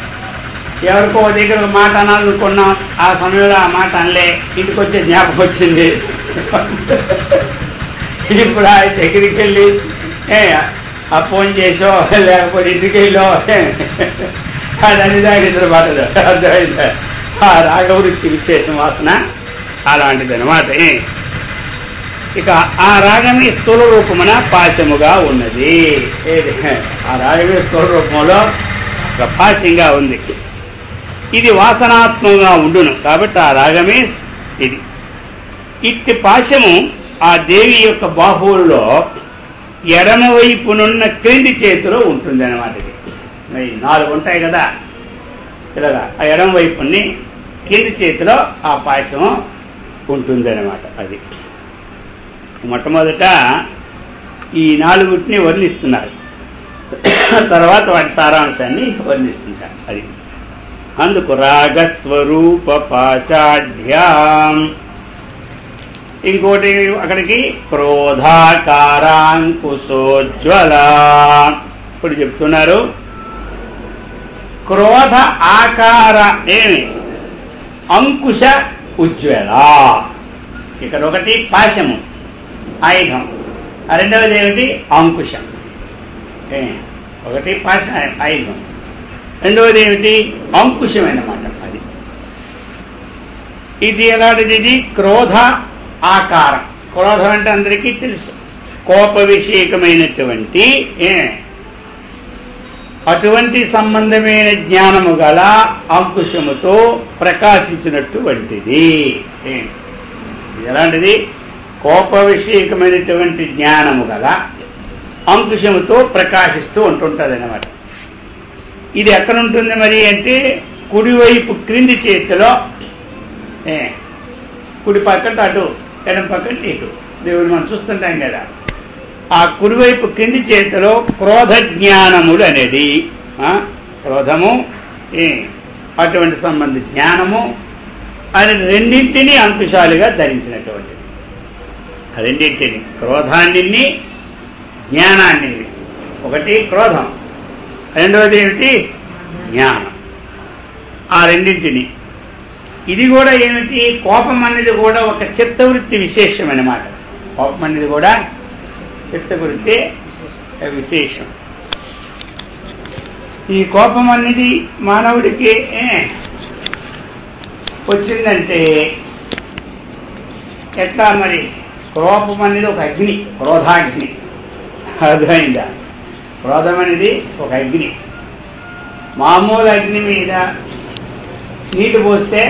ఎవరికో దగ్గర ఒక మాట అనాలనుకున్నాం, ఆ సమయంలో ఆ మాట అనలే, ఇంటికి వచ్చే జ్ఞాపకం వచ్చింది. ఇప్పుడు ఆ దగ్గరికి వెళ్ళి ఆ ఫోన్ చేసో లేకపోతే ఇంటికి వెళ్ళో అది దాకా నిద్ర పడదు. అర్థమైందా? ఆ రాగవృత్తి విశేషం వాసన అలాంటిది అనమాట. ఇక ఆ రాగమే స్థూల రూపమున పాశముగా ఉన్నది. ఆ రాగమే స్థూల రూపంలో పాశంగా ఉంది. ఇది వాసనాత్మకంగా ఉండును కాబట్టి ఆ రాగమే ఇది. ఇట్టి పాశము ఆ దేవి యొక్క బాహువుల్లో ఎడమవైపునున్న క్రింది చేతిలో ఉంటుంది అన్నమాట. ఇది 4 ఉంటాయి కదా ఇలాగా. ఆ ఎడమ వైపుని కింది చేతిలో ఆ పాశం ఉంటుంది అన్నమాట. అది మొట్టమొదట ఈ 4 వర్ణిస్తున్నారు, తర్వాత వాటి సారాంశాన్ని వర్ణిస్తుంటారు. అది అందుకు రాగస్వరూప పాశాఢ్యాం. ఇంకోటి అక్కడికి క్రోధాకారాంకుశోజ్వల. ఇప్పుడు చెప్తున్నారు క్రోధ ఆకార ఏమి అంకుశ ఉజ్వల. ఇక్కడ ఒకటి పాశము ఆయుధం, రెండవది ఏమిటి? అంకుశం. ఒకటి పాశ ఆయుధం, రెండవది ఏమిటి? అంకుశం అన్నమాట. అది ఇది ఎలాంటిది? ఇది క్రోధ ఆకారం. క్రోధం అంటే అందరికీ తెలుసు, కోప విషేకమైనటువంటి అటువంటి సంబంధమైన జ్ఞానము గల అంకుశముతో ప్రకాశించినటువంటిది. ఎలాంటిది? కోప విషేకమైనటువంటి జ్ఞానము గల అంకుశముతో ప్రకాశిస్తూ ఉంటుంటుంది అన్నమాట. ఇది ఎక్కడ ఉంటుంది మరి అంటే కుడివైపు క్రింది చేతిలో, కుడి పక్కన అటు, ఎడం పక్కన ఇటు, దేవుడు మనం చూస్తుంటాం కదా. ఆ కుడివైపు కింది చేతిలో క్రోధ జ్ఞానములు అనేది, క్రోధము అటువంటి సంబంధ జ్ఞానము అని రెండింటినీ అంకుశాలుగా ధరించినటువంటిది. రెండింటిని, క్రోధాన్ని జ్ఞానాన్ని. ఒకటి క్రోధం, రెండవది ఏమిటి జ్ఞానం. ఆ రెండింటిని. ఇది కూడా ఏమిటి, కోపం అనేది కూడా ఒక చిత్తవృత్తి విశేషం అన్నమాట. కోపం అనేది కూడా చిత్తవృత్తి విశేషం. ఈ కోపం అనేది మానవుడికి వచ్చిందంటే ఎట్లా మరి, కోపం అనేది ఒక అగ్ని, క్రోధాగ్ని. అర్థమైందా? క్రోధం అనేది ఒక అగ్ని. మామూలు అగ్ని మీద నీళ్లు పోస్తే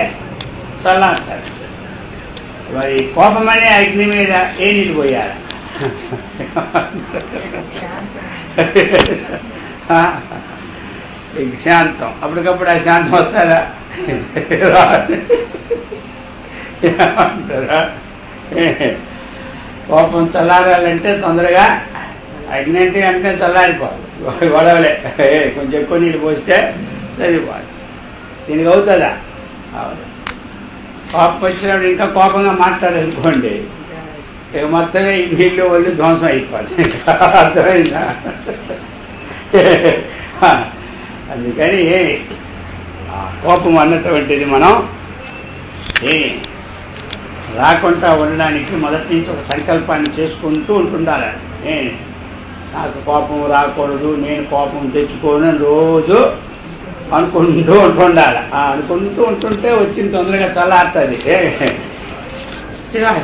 చల్లారుతారు. మరి కోపం అనే అగ్ని మీద ఏ నీళ్ళు పోయాలి? శాంతం. అప్పటికప్పుడు ఆ శాంతం వస్తుందా? ఏమంటారా? కోపం చల్లారాలంటే తొందరగా అగ్ని అంటే వెంటనే చల్లారిపోవాలి, గొడవలే. కొంచెం ఎక్కువ నీళ్ళు పోస్తే చదివిపోవాలి. దీనికి అవుతుందా? కోపం వచ్చినప్పుడు ఇంకా కోపంగా మాట్లాడాలనుకోండి, ఇక మొత్తమే నీళ్ళు వాళ్ళు ధ్వంసం అయిపోవాలి. అర్థమైందా? అందుకని కోపం అన్నటువంటిది మనం రాకుండా ఉండడానికి మొదటి నుంచి ఒక సంకల్పాన్ని చేసుకుంటూ ఉంటుండాలి. నాకు కోపం రాకూడదు, నేను కోపం తెచ్చుకోను రోజు అనుకుంటూ ఉంటుండాలి. అనుకుంటూ ఉంటుంటే వచ్చింది తొందరగా చల్లారుతుంది.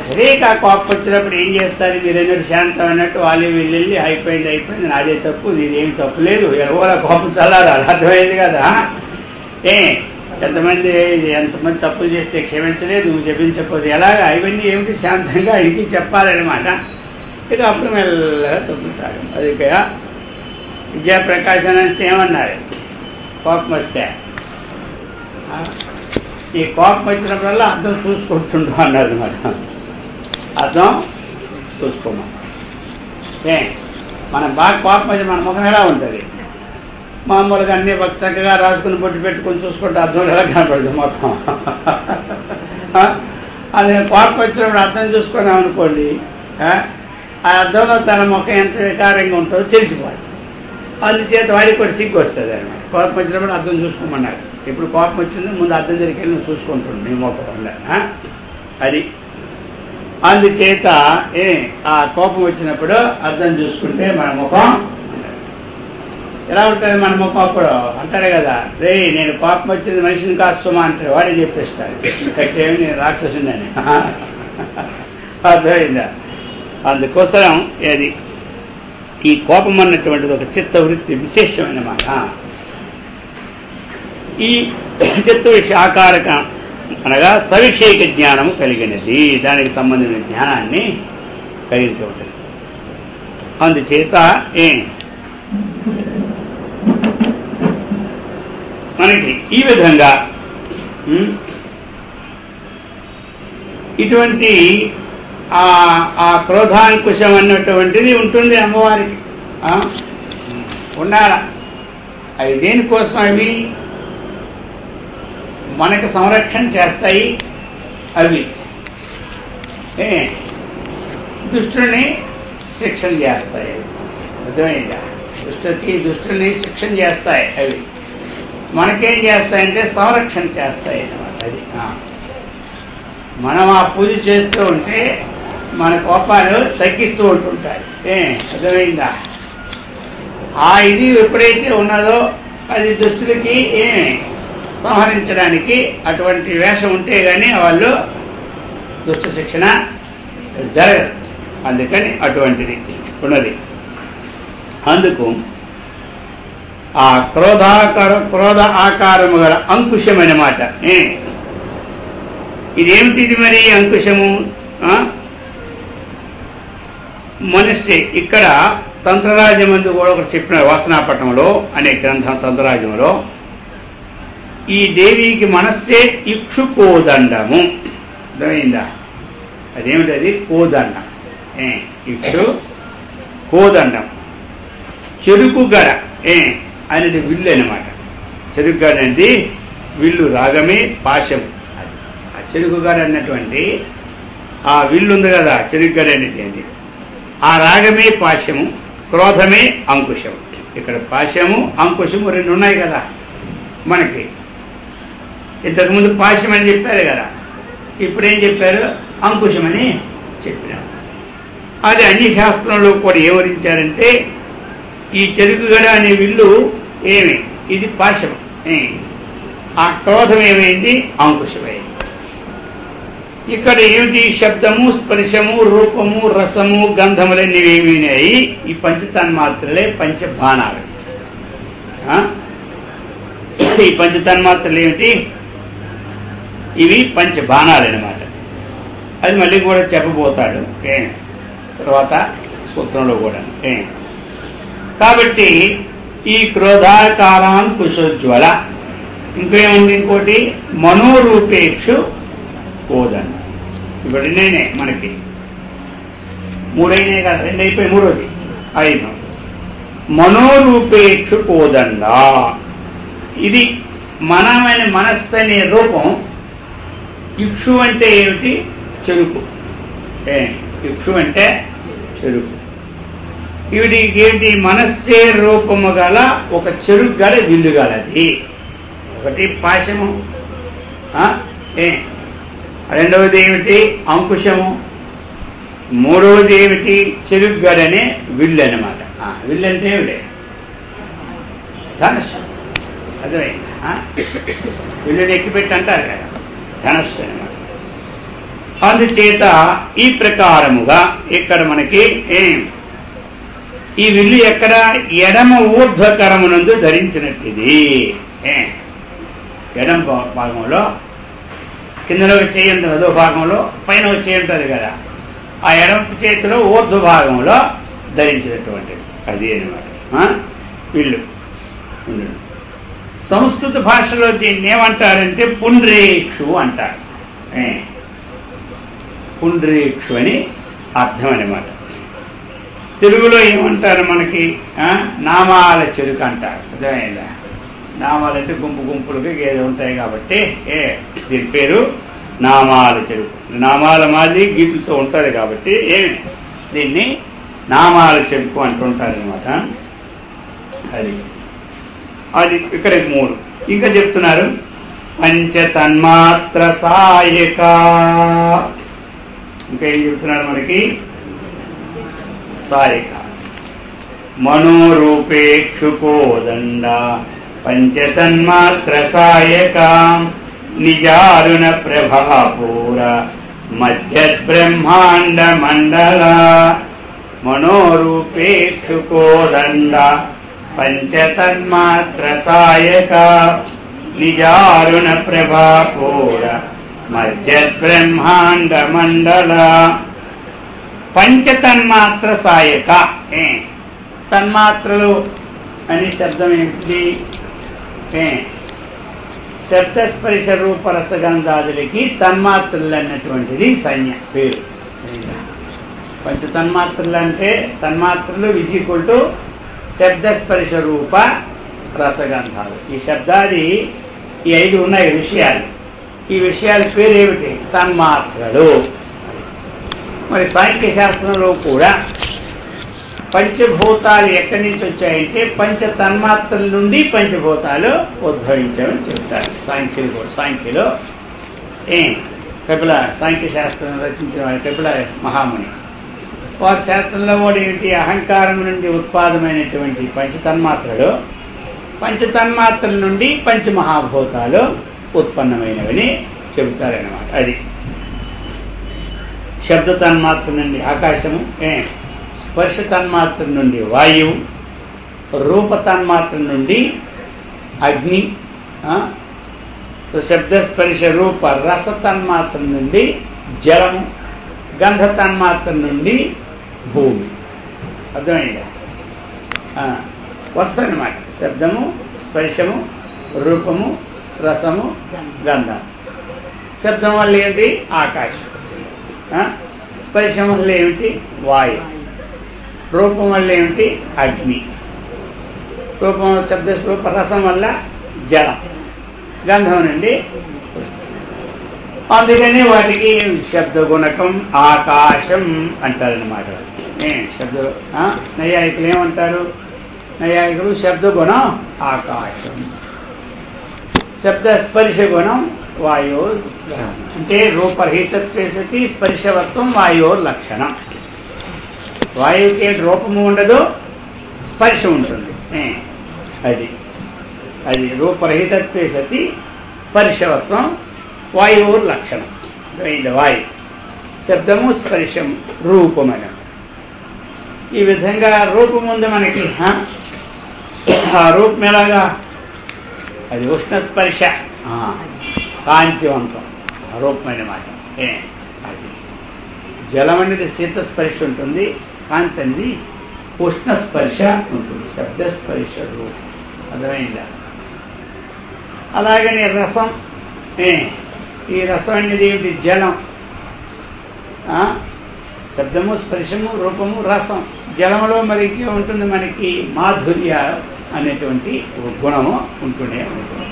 సరే ఆ కోపం వచ్చినప్పుడు ఏం చేస్తారు? మీరు అన్నట్టు శాంతం అన్నట్టు వాళ్ళు వీళ్ళు అయిపోయింది, నాదే తప్పు, నీదేమి తప్పు లేదు, ఎవరో కోపం చల్లారాలి. అర్థమైంది కదా? ఎంతమంది తప్పులు చేస్తే క్షమించలేదు, నువ్వు చెప్పించకపోతే ఎలాగా? ఇవన్నీ ఏమిటి శాంతంగా ఇంటికి చెప్పాలన్నమాట. ఇక అప్పుడు మెల్లగా తప్పుతాడు. అది విద్యాప్రకాశాన్ని ఏమన్నారు? కోపం వస్తే ఈ కోపం వచ్చినప్పుడల్లా అర్థం చూసుకుంటుంటూ అన్నారు అనమాట. అర్థం చూసుకోమా. మనం బాగా కోపం వచ్చి మన ముఖం ఎలా ఉంటుంది? మామూలుగా అన్నీ చక్కగా రాసుకుని బొట్టు పెట్టుకొని చూసుకుంటే అర్థం ఎలా కనపడదు మొత్తం. అదే కోపం వచ్చినప్పుడు అర్థం చూసుకున్నాం అనుకోండి, ఆ అర్థంలో తన ముఖం ఎంత వికారంగా ఉంటుందో తెలిసిపోవాలి. అందుచేత వాడికి కూడా సిగ్గు వస్తుంది అనమాట. కోపం వచ్చినప్పుడు అర్థం చూసుకోమన్నారు. ఇప్పుడు కోపం వచ్చిందో ముందు అర్థం జరిగి నువ్వు చూసుకుంటుండు నీ ముఖం వల్ల. అది అందుచేత ఆ కోపం వచ్చినప్పుడు అర్థం చూసుకుంటే మన ముఖం ఎలా ఉంటుంది? మన ముఖం అప్పుడు అంటాడు కదా, రే నేను కోపం వచ్చింది మనిషిని కాస్తుమా అంటాడు. వాడే చెప్పేస్తాడు ఏమి నేను రాక్షసుని. అర్థమైందా? అందుకోసం అది ఈ కోపం అన్నటువంటిది ఒక చిత్తవృత్తి విశేషమైనమాట. ఈ చిత్తవృత్తి ఆకారక అనగా సవిషేక జ్ఞానము కలిగినది, దానికి సంబంధించిన జ్ఞానాన్ని కలిగి ఉంటుంది. అందుచేత మనకి ఈ విధంగా ఇటువంటి ఆ క్రోధాంకుశం అన్నటువంటిది ఉంటుంది అమ్మవారికి. ఉండాల. అవి దేనికోసం? అవి మనకు సంరక్షణ చేస్తాయి. అవి దుష్టుల్ని శిక్షణ చేస్తాయి. అర్థమైందా? దుష్టుల్ని శిక్షణ చేస్తాయి. అవి మనకేం చేస్తాయంటే సంరక్షణ చేస్తాయి అన్నమాట. అది మనం ఆ పూజ చేస్తూ ఉంటే మన కోపాలు తగ్గిస్తూ ఉంటుంటాయి. అర్థమైందా? ఆ ఇది ఎప్పుడైతే ఉన్నదో అది దుష్టులకి సంహరించడానికి అటువంటి వేషం ఉంటే కానీ వాళ్ళు దుష్ట శిక్షణ జరగదు. అందుకని అటువంటిది ఉన్నది. అందుకు ఆ క్రోధ ఆకారము గల అంకుశం అన్నమాట. ఇదేమిటిది మరి అంకుశము? మనిషి ఇక్కడ తంత్రరాజ్యమందు కూడా ఒకటి చెప్పిన వాసనాపట్నంలో అనే గ్రంథం తంత్రరాజ్యంలో ఈ దేవికి మనస్సే ఇక్షు కోదండము. అర్థమైందా? అదేమిటి? అది కోదండం. ఇక్షు కోదండం. చెరుకు గడ అనేది విల్లు అనమాట. చెరుకు గడ అనేది విల్లు, రాగమే పాశము. ఆ చెరుకు గడ అన్నటువంటి ఆ విల్లు ఉంది కదా, చెరుకు గడ అనేది ఆ రాగమే పాశము, క్రోధమే అంకుశం. ఇక్కడ పాశము అంకుశము రెండు ఉన్నాయి కదా మనకి. ఇంతకుముందు పాశం అని చెప్పారు కదా, ఇప్పుడేం చెప్పారు? అంకుశమని చెప్పినారు. అది అన్ని శాస్త్రంలో కూడా ఏమరించారంటే ఈ చెరుకుగడ అనే విల్లు ఏమి, ఇది పాశం, ఆ క్రోధం ఏమైంది? అంకుశమైంది. ఇక్కడ ఏమిటి? శబ్దము, స్పర్శము, రూపము, రసము, గంధములన్నీ ఏమైనాయి? ఈ పంచతన్మాత్రలే పంచబాణాలు. ఈ పంచతన్మాత్రలు ఏమిటి? ఇవి పంచబాణాలు అన్నమాట. అది మళ్ళీ కూడా చెప్పబోతాడు తర్వాత సూత్రంలో కూడా. కాబట్టి ఈ క్రోధాకారాన్ కుశోజ్వల, ఇంకేముంది? ఇంకోటి మనోరూపేక్షు కోదండ. ఇప్పుడు నేనే మనకి మూడైనాయి కదా, రెండు అయిపోయి మూడోది 5. మనోరూపేక్షు కోదండ, ఇది మనమైన మనస్సు అనే రూపం. ఇక్షు అంటే ఏమిటి? చెరుకు. ఇక్షు అంటే చెరుకు. ఇవిడి ఏమిటి? మనస్సే రూపము గల ఒక చెరుకు గల విల్లు గలది. ఒకటి పాశము, రెండవది ఏమిటి? అంకుశము, మూడవది ఏమిటి? చెరుకు గడనే విల్లు అన్నమాట. విల్లు అంటే ఏమిటి? ధనస్సు. అర్థమైంది? విల్లుని ఎక్కిపెట్టి అంటారు కదా, ధనస్సు అన్నమాట. అందుచేత ఈ ప్రకారముగా ఇక్కడ మనకి ఈ విల్లు ఎక్కడ? ఎడమ ఊర్ధ్వకరమునందు ధరించినట్టిది. ఎడమ భాగంలో కిందలో చేయి ఉంటుంది, అదో భాగంలో పైన చేయి ఉంటుంది కదా, ఆ ఎడమ చేతిలో ఊర్ధ్వ భాగంలో ధరించినటువంటిది అది అన్నమాట విల్లు. సంస్కృత భాషలో దీన్ని ఏమంటారంటే పుండ్రేక్షు అంటారు. పుండ్రేక్షు అని అర్థం అన్నమాట. తెలుగులో ఏమంటారు మనకి? నామాల చెరుకు అంటారు. అర్థమైందా? నామాలంటే గుంపు గుంపులుగా ఏదో ఉంటాయి కాబట్టి దీని పేరు నామాల చెరుకు. నామాల మాది గీతులతో ఉంటుంది కాబట్టి దీన్ని నామాల చెరుకు అంటుంటారనమాట. అది అది ఇక్కడ 3 ఇంకా చెప్తున్నారు. పంచతన్మాత్ర సాయక, ఇంకా ఏం చెప్తున్నారు మనకి? సాయక మనోరూపేక్షు కోదండ పంచతన్మాత్ర సాయక నిజారుణ ప్రభాపూర మధ్యబ్రహ్మాండ మండల. మనోరూపేక్షు కోదండ పంచతన్మాత్ర సాయక నిజారుణ ప్రభాపూర మధ్యబ్రహ్మాండ మండల. పంచతన్మాత్ర సాయక. తన్మాత్రలు అనే శబ్దం ఏంటి? శబ్దస్పర్శ రూప రసగంధాదులకి తన్మాత్రలు అన్నటువంటిది సంజ్ఞ పేరు. పంచతన్మాత్రలు అంటే తన్మాత్రలు = శబ్దస్పర్శ రూప రసగంధాలు. ఈ శబ్దాది ఈ 5 ఉన్నాయి విషయాలు. ఈ విషయాల పేరు ఏమిటి? తన్మాత్రలు. మరి సాంఖ్య శాస్త్రంలో కూడా పంచభూతాలు ఎక్కడి నుంచి వచ్చాయంటే పంచతన్మాత్రల నుండి పంచభూతాలు ఉద్భవించామని చెప్తారు సాంఖ్యులు కూడా. సాంఖ్యులు కపిల సాంఖ్య శాస్త్రం రచించిన వారి కపిల మహాముని, వారి శాస్త్రంలో కూడా ఏమిటి? అహంకారం నుండి ఉత్పాదమైనటువంటి పంచతన్మాత్రలు, పంచతన్మాత్రల నుండి పంచమహాభూతాలు ఉత్పన్నమైనవని చెబుతారన్నమాట. అది శబ్ద తన్మాత్ర నుండి ఆకాశము, స్పర్శ తన్మాత్ర నుండి వాయువు, రూప తన్మాత్ర నుండి అగ్ని, శబ్దస్పర్శ రూప రస తన్మాత్ర నుండి జలము, గంధ తన్మాత్ర నుండి భూమి. అర్థమైందా? వరుస అన్నమాట. శబ్దము, స్పర్శము, రూపము, రసము, గంధం. శబ్దం వల్ల ఏమిటి? ఆకాశం. స్పర్శం వల్ల ఏమిటి? వాయు. రూపం వల్ల ఏమిటి? అగ్ని. రూపం శబ్దస్వరూప రసం వల్ల జలం. గంధం నుండి అందుకని వాటికి శబ్దగుణకం ఆకాశం అంటారన్నమాట. శబ్ద నైయాయికులు ఏమంటారు? నైయాయికులు శబ్దగుణం ఆకాశం, శబ్ద స్పర్శ గుణం వాయో, అంటే రూపరహితత్వే సతి స్పర్శవత్వం వాయో లక్షణం. వాయువుకి రూపము ఉండదు, స్పర్శ ఉంటుంది. అది రూపరహితత్వే సతి స్పర్శవత్వం వాయువు లక్షణం. వాయు శబ్దము స్పర్శము రూపమన. ఈ విధంగా రూపం ఉంది మనకి. ఆ రూపం ఎలాగా? అది ఉష్ణ స్పర్శ, కాంతివంతం రూపమైన మాట. అది జలం అనేది శీత స్పర్శ ఉంటుంది, కాంతి అనేది ఉష్ణ స్పర్శ ఉంటుంది. శబ్ద స్పర్శ రూపం అర్థమైందా? అలాగనే రసం, ఈ రసం అనేది ఏమిటి? జలం. శబ్దము స్పర్శము రూపము రసం. జలములో మరి ఉంటుంది మనకి మాధుర్య అనేటువంటి గుణము ఉంటూనే ఉంటుంది.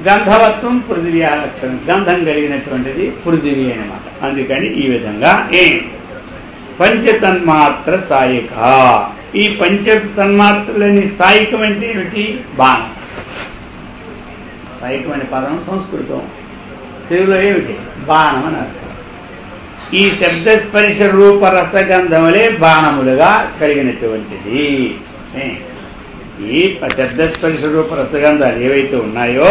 గంధవత్వం పృథివీ లక్షణం, గంధం కలిగినటువంటిది పృథివీ అన్నమాట. అందుకని ఈ విధంగా పంచతన్మాత్ర సాయిక. ఈ పంచతన్మాత్రలని సాయికం అంటే ఏమిటి? బాణం. సాయికం అనే పదం సంస్కృతం, తెలుగులో ఏమిటి? బాణం అని అర్థం. ఈ శబ్దస్పర్శ రూప రసగంధములే బాణములుగా కలిగినటువంటిది. ఈ శబ్దస్పర్శ రూప రసగంధాలు ఏవైతే ఉన్నాయో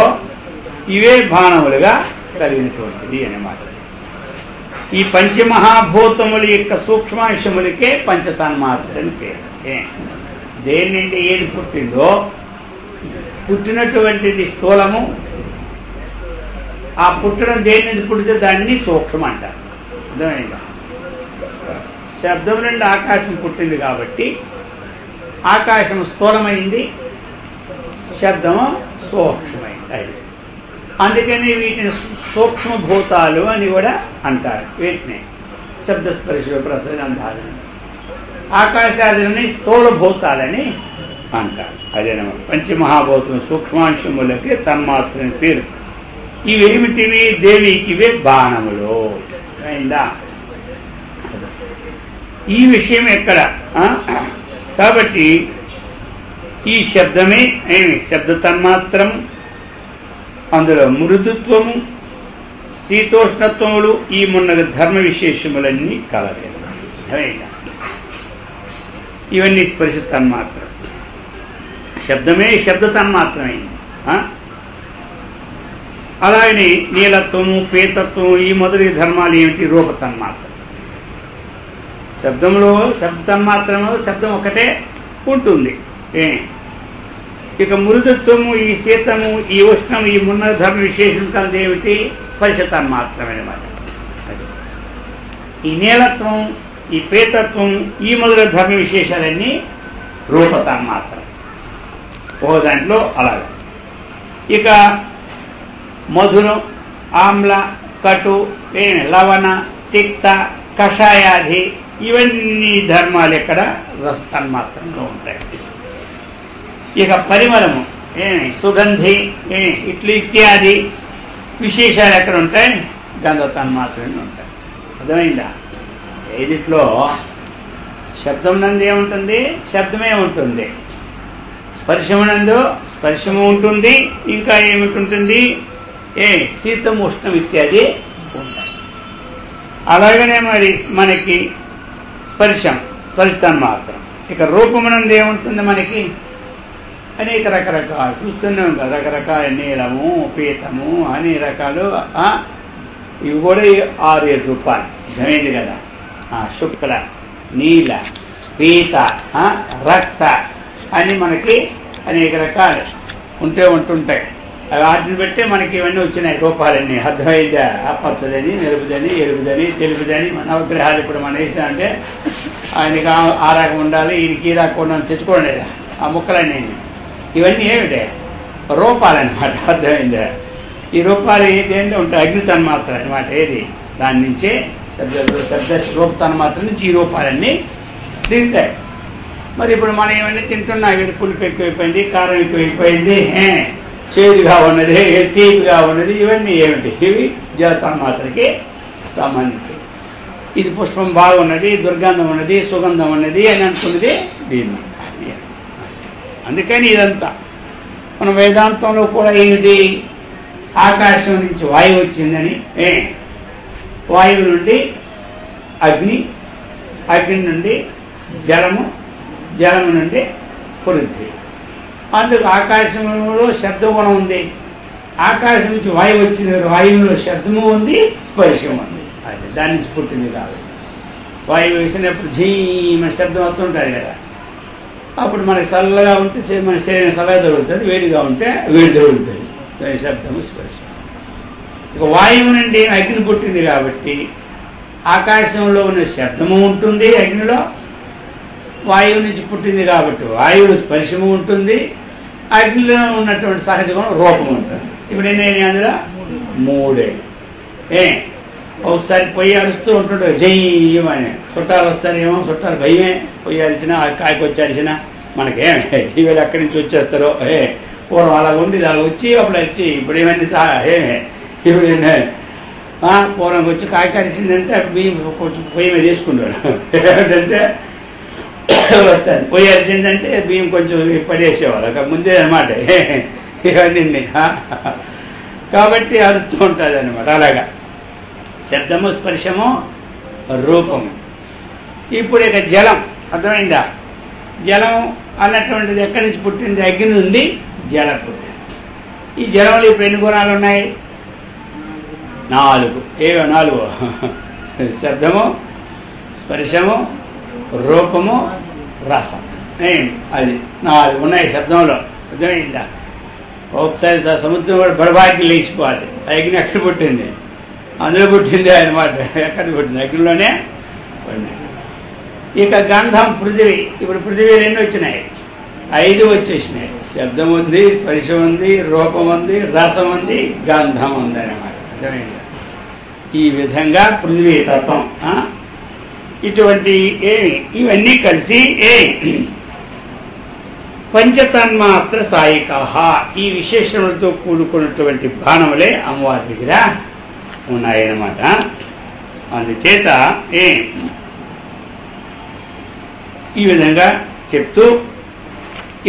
ఇవే బాణములుగా కలిగినటువంటిది అన్నమాట. ఈ పంచమహాభూతముల యొక్క సూక్ష్మాంశములకే పంచతన్మాత్రని పేరు. దేని నుండి ఏది పుట్టిందో పుట్టినటువంటిది స్థూలము, ఆ పుట్టడం దేని నుండి పుట్టితే దాన్ని సూక్ష్మం అంటారు. అర్థమైందా? శబ్దం నుండి ఆకాశం పుట్టింది కాబట్టి ఆకాశం స్థూలమైంది, శబ్దము సూక్ష్మమైంది. అది అందుకని వీటిని సూక్ష్మభూతాలు అని కూడా అంటారు. వీటిని శబ్దస్పర్శ రసగంధాలని, ఆకాశాదులని స్థూలభూతాలని అంటారు. అదేనమాట పంచమహాభూతం సూక్ష్మాంశములకి తన్మాత్రని పేరు. ఇవేమిటివి? దేవికి ఇవే బాణములు. అయిందా? ఈ విషయం ఎక్కడ? కాబట్టి ఈ శబ్దమే శబ్ద తన్మాత్రం, అందులో మృదుత్వము శీతోష్ణత్వములు ఈ మున్నగ ధర్మ విశేషములన్నీ కలగలేదు. ఇవన్నీ స్పర్శ తన్మాత్రం. శబ్దమే శబ్ద తన్మాత్రమైంది. అలాగని నీలత్వము పీతత్వము ఈ మొదటి ధర్మాలు ఏమిటి? రూప తన్మాత్రం. శబ్దంలో శబ్ద తన్మాత్రంలో శబ్దం ఒకటే ఉంటుంది. ఇక మృదుత్వము ఈ శీతము ఈ ఉష్ణము ఈ మున్న ధర్మ విశేషం కలది ఏమిటి? స్పర్శ తన్మాత్రమైన మాట. ఈ నీలత్వం ఈ ప్రేతత్వం ఈ మొదల ధర్మ విశేషాలన్నీ రూప తన్మాత్రం. ఓ దాంట్లో అలాగే. ఇక మధురం ఆమ్ల కటు లవణ తిక్త కషాయాది ఇవన్నీ ధర్మాలు ఎక్కడ? రసతన్మాత్రంలో ఉంటాయి. ఇక పరిమళము సుగంధి ఇట్లు ఇత్యాది విశేషాలు ఎక్కడ ఉంటాయి? గంధ తన్మాత్రంలో ఉంటాయి. అర్థమైందా? ఏదిట్లో శబ్దం నందు ఏముంటుంది? శబ్దమే ఉంటుంది. స్పర్శమునందు స్పర్శము ఉంటుంది. ఇంకా ఏమిటి? శీతం ఉష్ణం ఇత్యాది ఉంటాయి. అలాగనే మరి మనకి స్పర్శ తన్మాత్రం. ఇక రూపమునందు ఏముంటుంది? మనకి అనేక రకరకాలు చూస్తున్నాం కదా, రకరకాల నీలము పీతము అన్ని రకాలు. ఇవి కూడా 6-7 రూపాయలు జమైంది కదా. శుక్ల నీల పీత రక్త అని మనకి అనేక రకాలు ఉంటుంటాయి. వాటిని బట్టి మనకి ఇవన్నీ వచ్చినాయి రూపాలన్నీ. అర్థమైందా? పచ్చదని నలుపుదని ఎరుపుదని తెలుపుదని నవగ్రహాలు ఇప్పుడు మనం వేసామంటే ఆయనకి ఆ రకం ఉండాలి, ఈయనకి ఈ రకం ఉండాలని తెచ్చుకోండి ఆ ముక్కలన్నీ. ఇవన్నీ ఏమిటే? రూపాలన్నమాట. అర్థమైందా? ఈ రూపాలు ఏంటంటే ఉంటాయి అగ్ని తన్మాత్ర అనమాట. ఏది? దాని నుంచే శబ్ద రూప తన్మాత్ర నుంచి ఈ రూపాలన్నీ తింటాయి. మరి ఇప్పుడు మనం ఏమన్నీ తింటున్నాం? వీటి పులుపు ఎక్కువైపోయింది, కారం ఎక్కువైపోయింది, చేదుగా ఉన్నది, తీపిగా ఉన్నది. ఇవన్నీ ఏమిటి? ఇవి జల తన్మాత్రకి సంబంధించి. ఇది పుష్పం బాగున్నది, దుర్గంధం ఉన్నది, సుగంధం ఉన్నది అని అనుకున్నది దీన్ని. అందుకని ఇదంతా మన వేదాంతంలో కూడా ఏమిటి, ఆకాశం నుంచి వాయువు వచ్చిందని, వాయువు నుండి అగ్ని, అగ్ని నుండి జలము, జలము నుండి పృథ్వీ. అందుకు ఆకాశంలో శబ్దం కూడా ఉంది, ఆకాశం నుంచి వాయువు వచ్చింది, వాయువులో శబ్దము ఉంది, స్పర్శం ఉంది. అది దాని నుంచి పుట్టింది కాదు. వాయువు వేసినప్పుడు ఝీమని శబ్దం వస్తుంటుంది కదా, అప్పుడు మనకి చల్లగా ఉంటే మన శరీరం చల్లగా తగులుతుంది, వేడిగా ఉంటే వేడి తగులుతుంది, శబ్దము స్పర్శం. ఇక వాయువు నుండి అగ్ని పుట్టింది కాబట్టి ఆకాశంలో ఉన్న శబ్దము ఉంటుంది, అగ్నిలో వాయువు నుంచి పుట్టింది కాబట్టి వాయువు స్పర్శము ఉంటుంది, అగ్నిలో ఉన్నటువంటి సహజగుణం రూపం ఉంటుంది. ఇప్పుడు ఎన్ని అందులో 3. ఒకసారి పొయ్యి అరుస్తూ ఉంటుంటారు జయ్యమని, చుట్టాలు వస్తారేమో, చుట్టాలు భయమే, పొయ్యి అరిచినా కాయకు వచ్చి అరిచినా మనకేమే ఇవాళ ఎక్కడి నుంచి వచ్చేస్తారో, పూర్వం అలా ఉంది, అలా వచ్చి అప్పుడు అరిచి ఇప్పుడు ఏమైంది ఏమే ఇప్పుడు పూర్వంకి వచ్చి కాయకు అరిచిందంటే బియ్యం కొంచెం పొయ్యి మీద తీసుకుంటాడు, ఏమిటంటే వస్తాను పొయ్యి అరిచిందంటే బియ్యం కొంచెం పడేసేవాళ్ళు అక్కడ ముందే అనమాట ఇవన్నీ. కాబట్టి అరుస్తూ ఉంటుంది అనమాట. అలాగా శబ్దము, స్పర్శము, రూపము. ఇప్పుడు ఇక జలం అర్థమైందా? జలం అన్నటువంటిది ఎక్కడి నుంచి పుట్టింది? అగ్ని నుండి జలం పుట్టింది. ఈ జలంలో ఇప్పుడు ఎన్ని గుణాలు ఉన్నాయి? 4. ఏవో 4: శబ్దము, స్పర్శము, రూపము, రసం. అది 4 ఉన్నాయి శబ్దంలో. అర్థమైందా? ఒకసారి సముద్రం కూడా బడబాకి లేచిపోవాలి. అగ్ని ఎక్కడ పుట్టింది? అందులో పుట్టింది అన్నమాట. ఎక్కడ పుట్టింది? అగ్నిలోనే పడినాయి. ఇక గంధం, పృథివీ. ఇప్పుడు పృథివీలు ఎన్ని వచ్చినాయి? 5 వచ్చేసినాయి. శబ్దం ఉంది, స్పర్శ ఉంది, రూపం ఉంది, రసం ఉంది, గంధం ఉంది అన్నమాట. అర్థమైంది? ఈ విధంగా పృథివీ తత్వం. ఇటువంటి ఇవన్నీ కలిసి పంచతన్మాత్ర సాయిక, ఈ విశేషణలతో కూడుకున్నటువంటి బాణములే అమ్మవారి దగ్గర ఉన్నాయన్నమాట. అందుచేత ఈ విధంగా చెప్తూ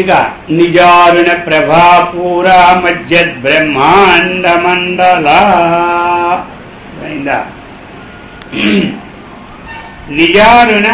ఇక నిజారుణ ప్రభాపూర మధ్యద్ బ్రహ్మాండ మండల అయిందా? నిజారుణ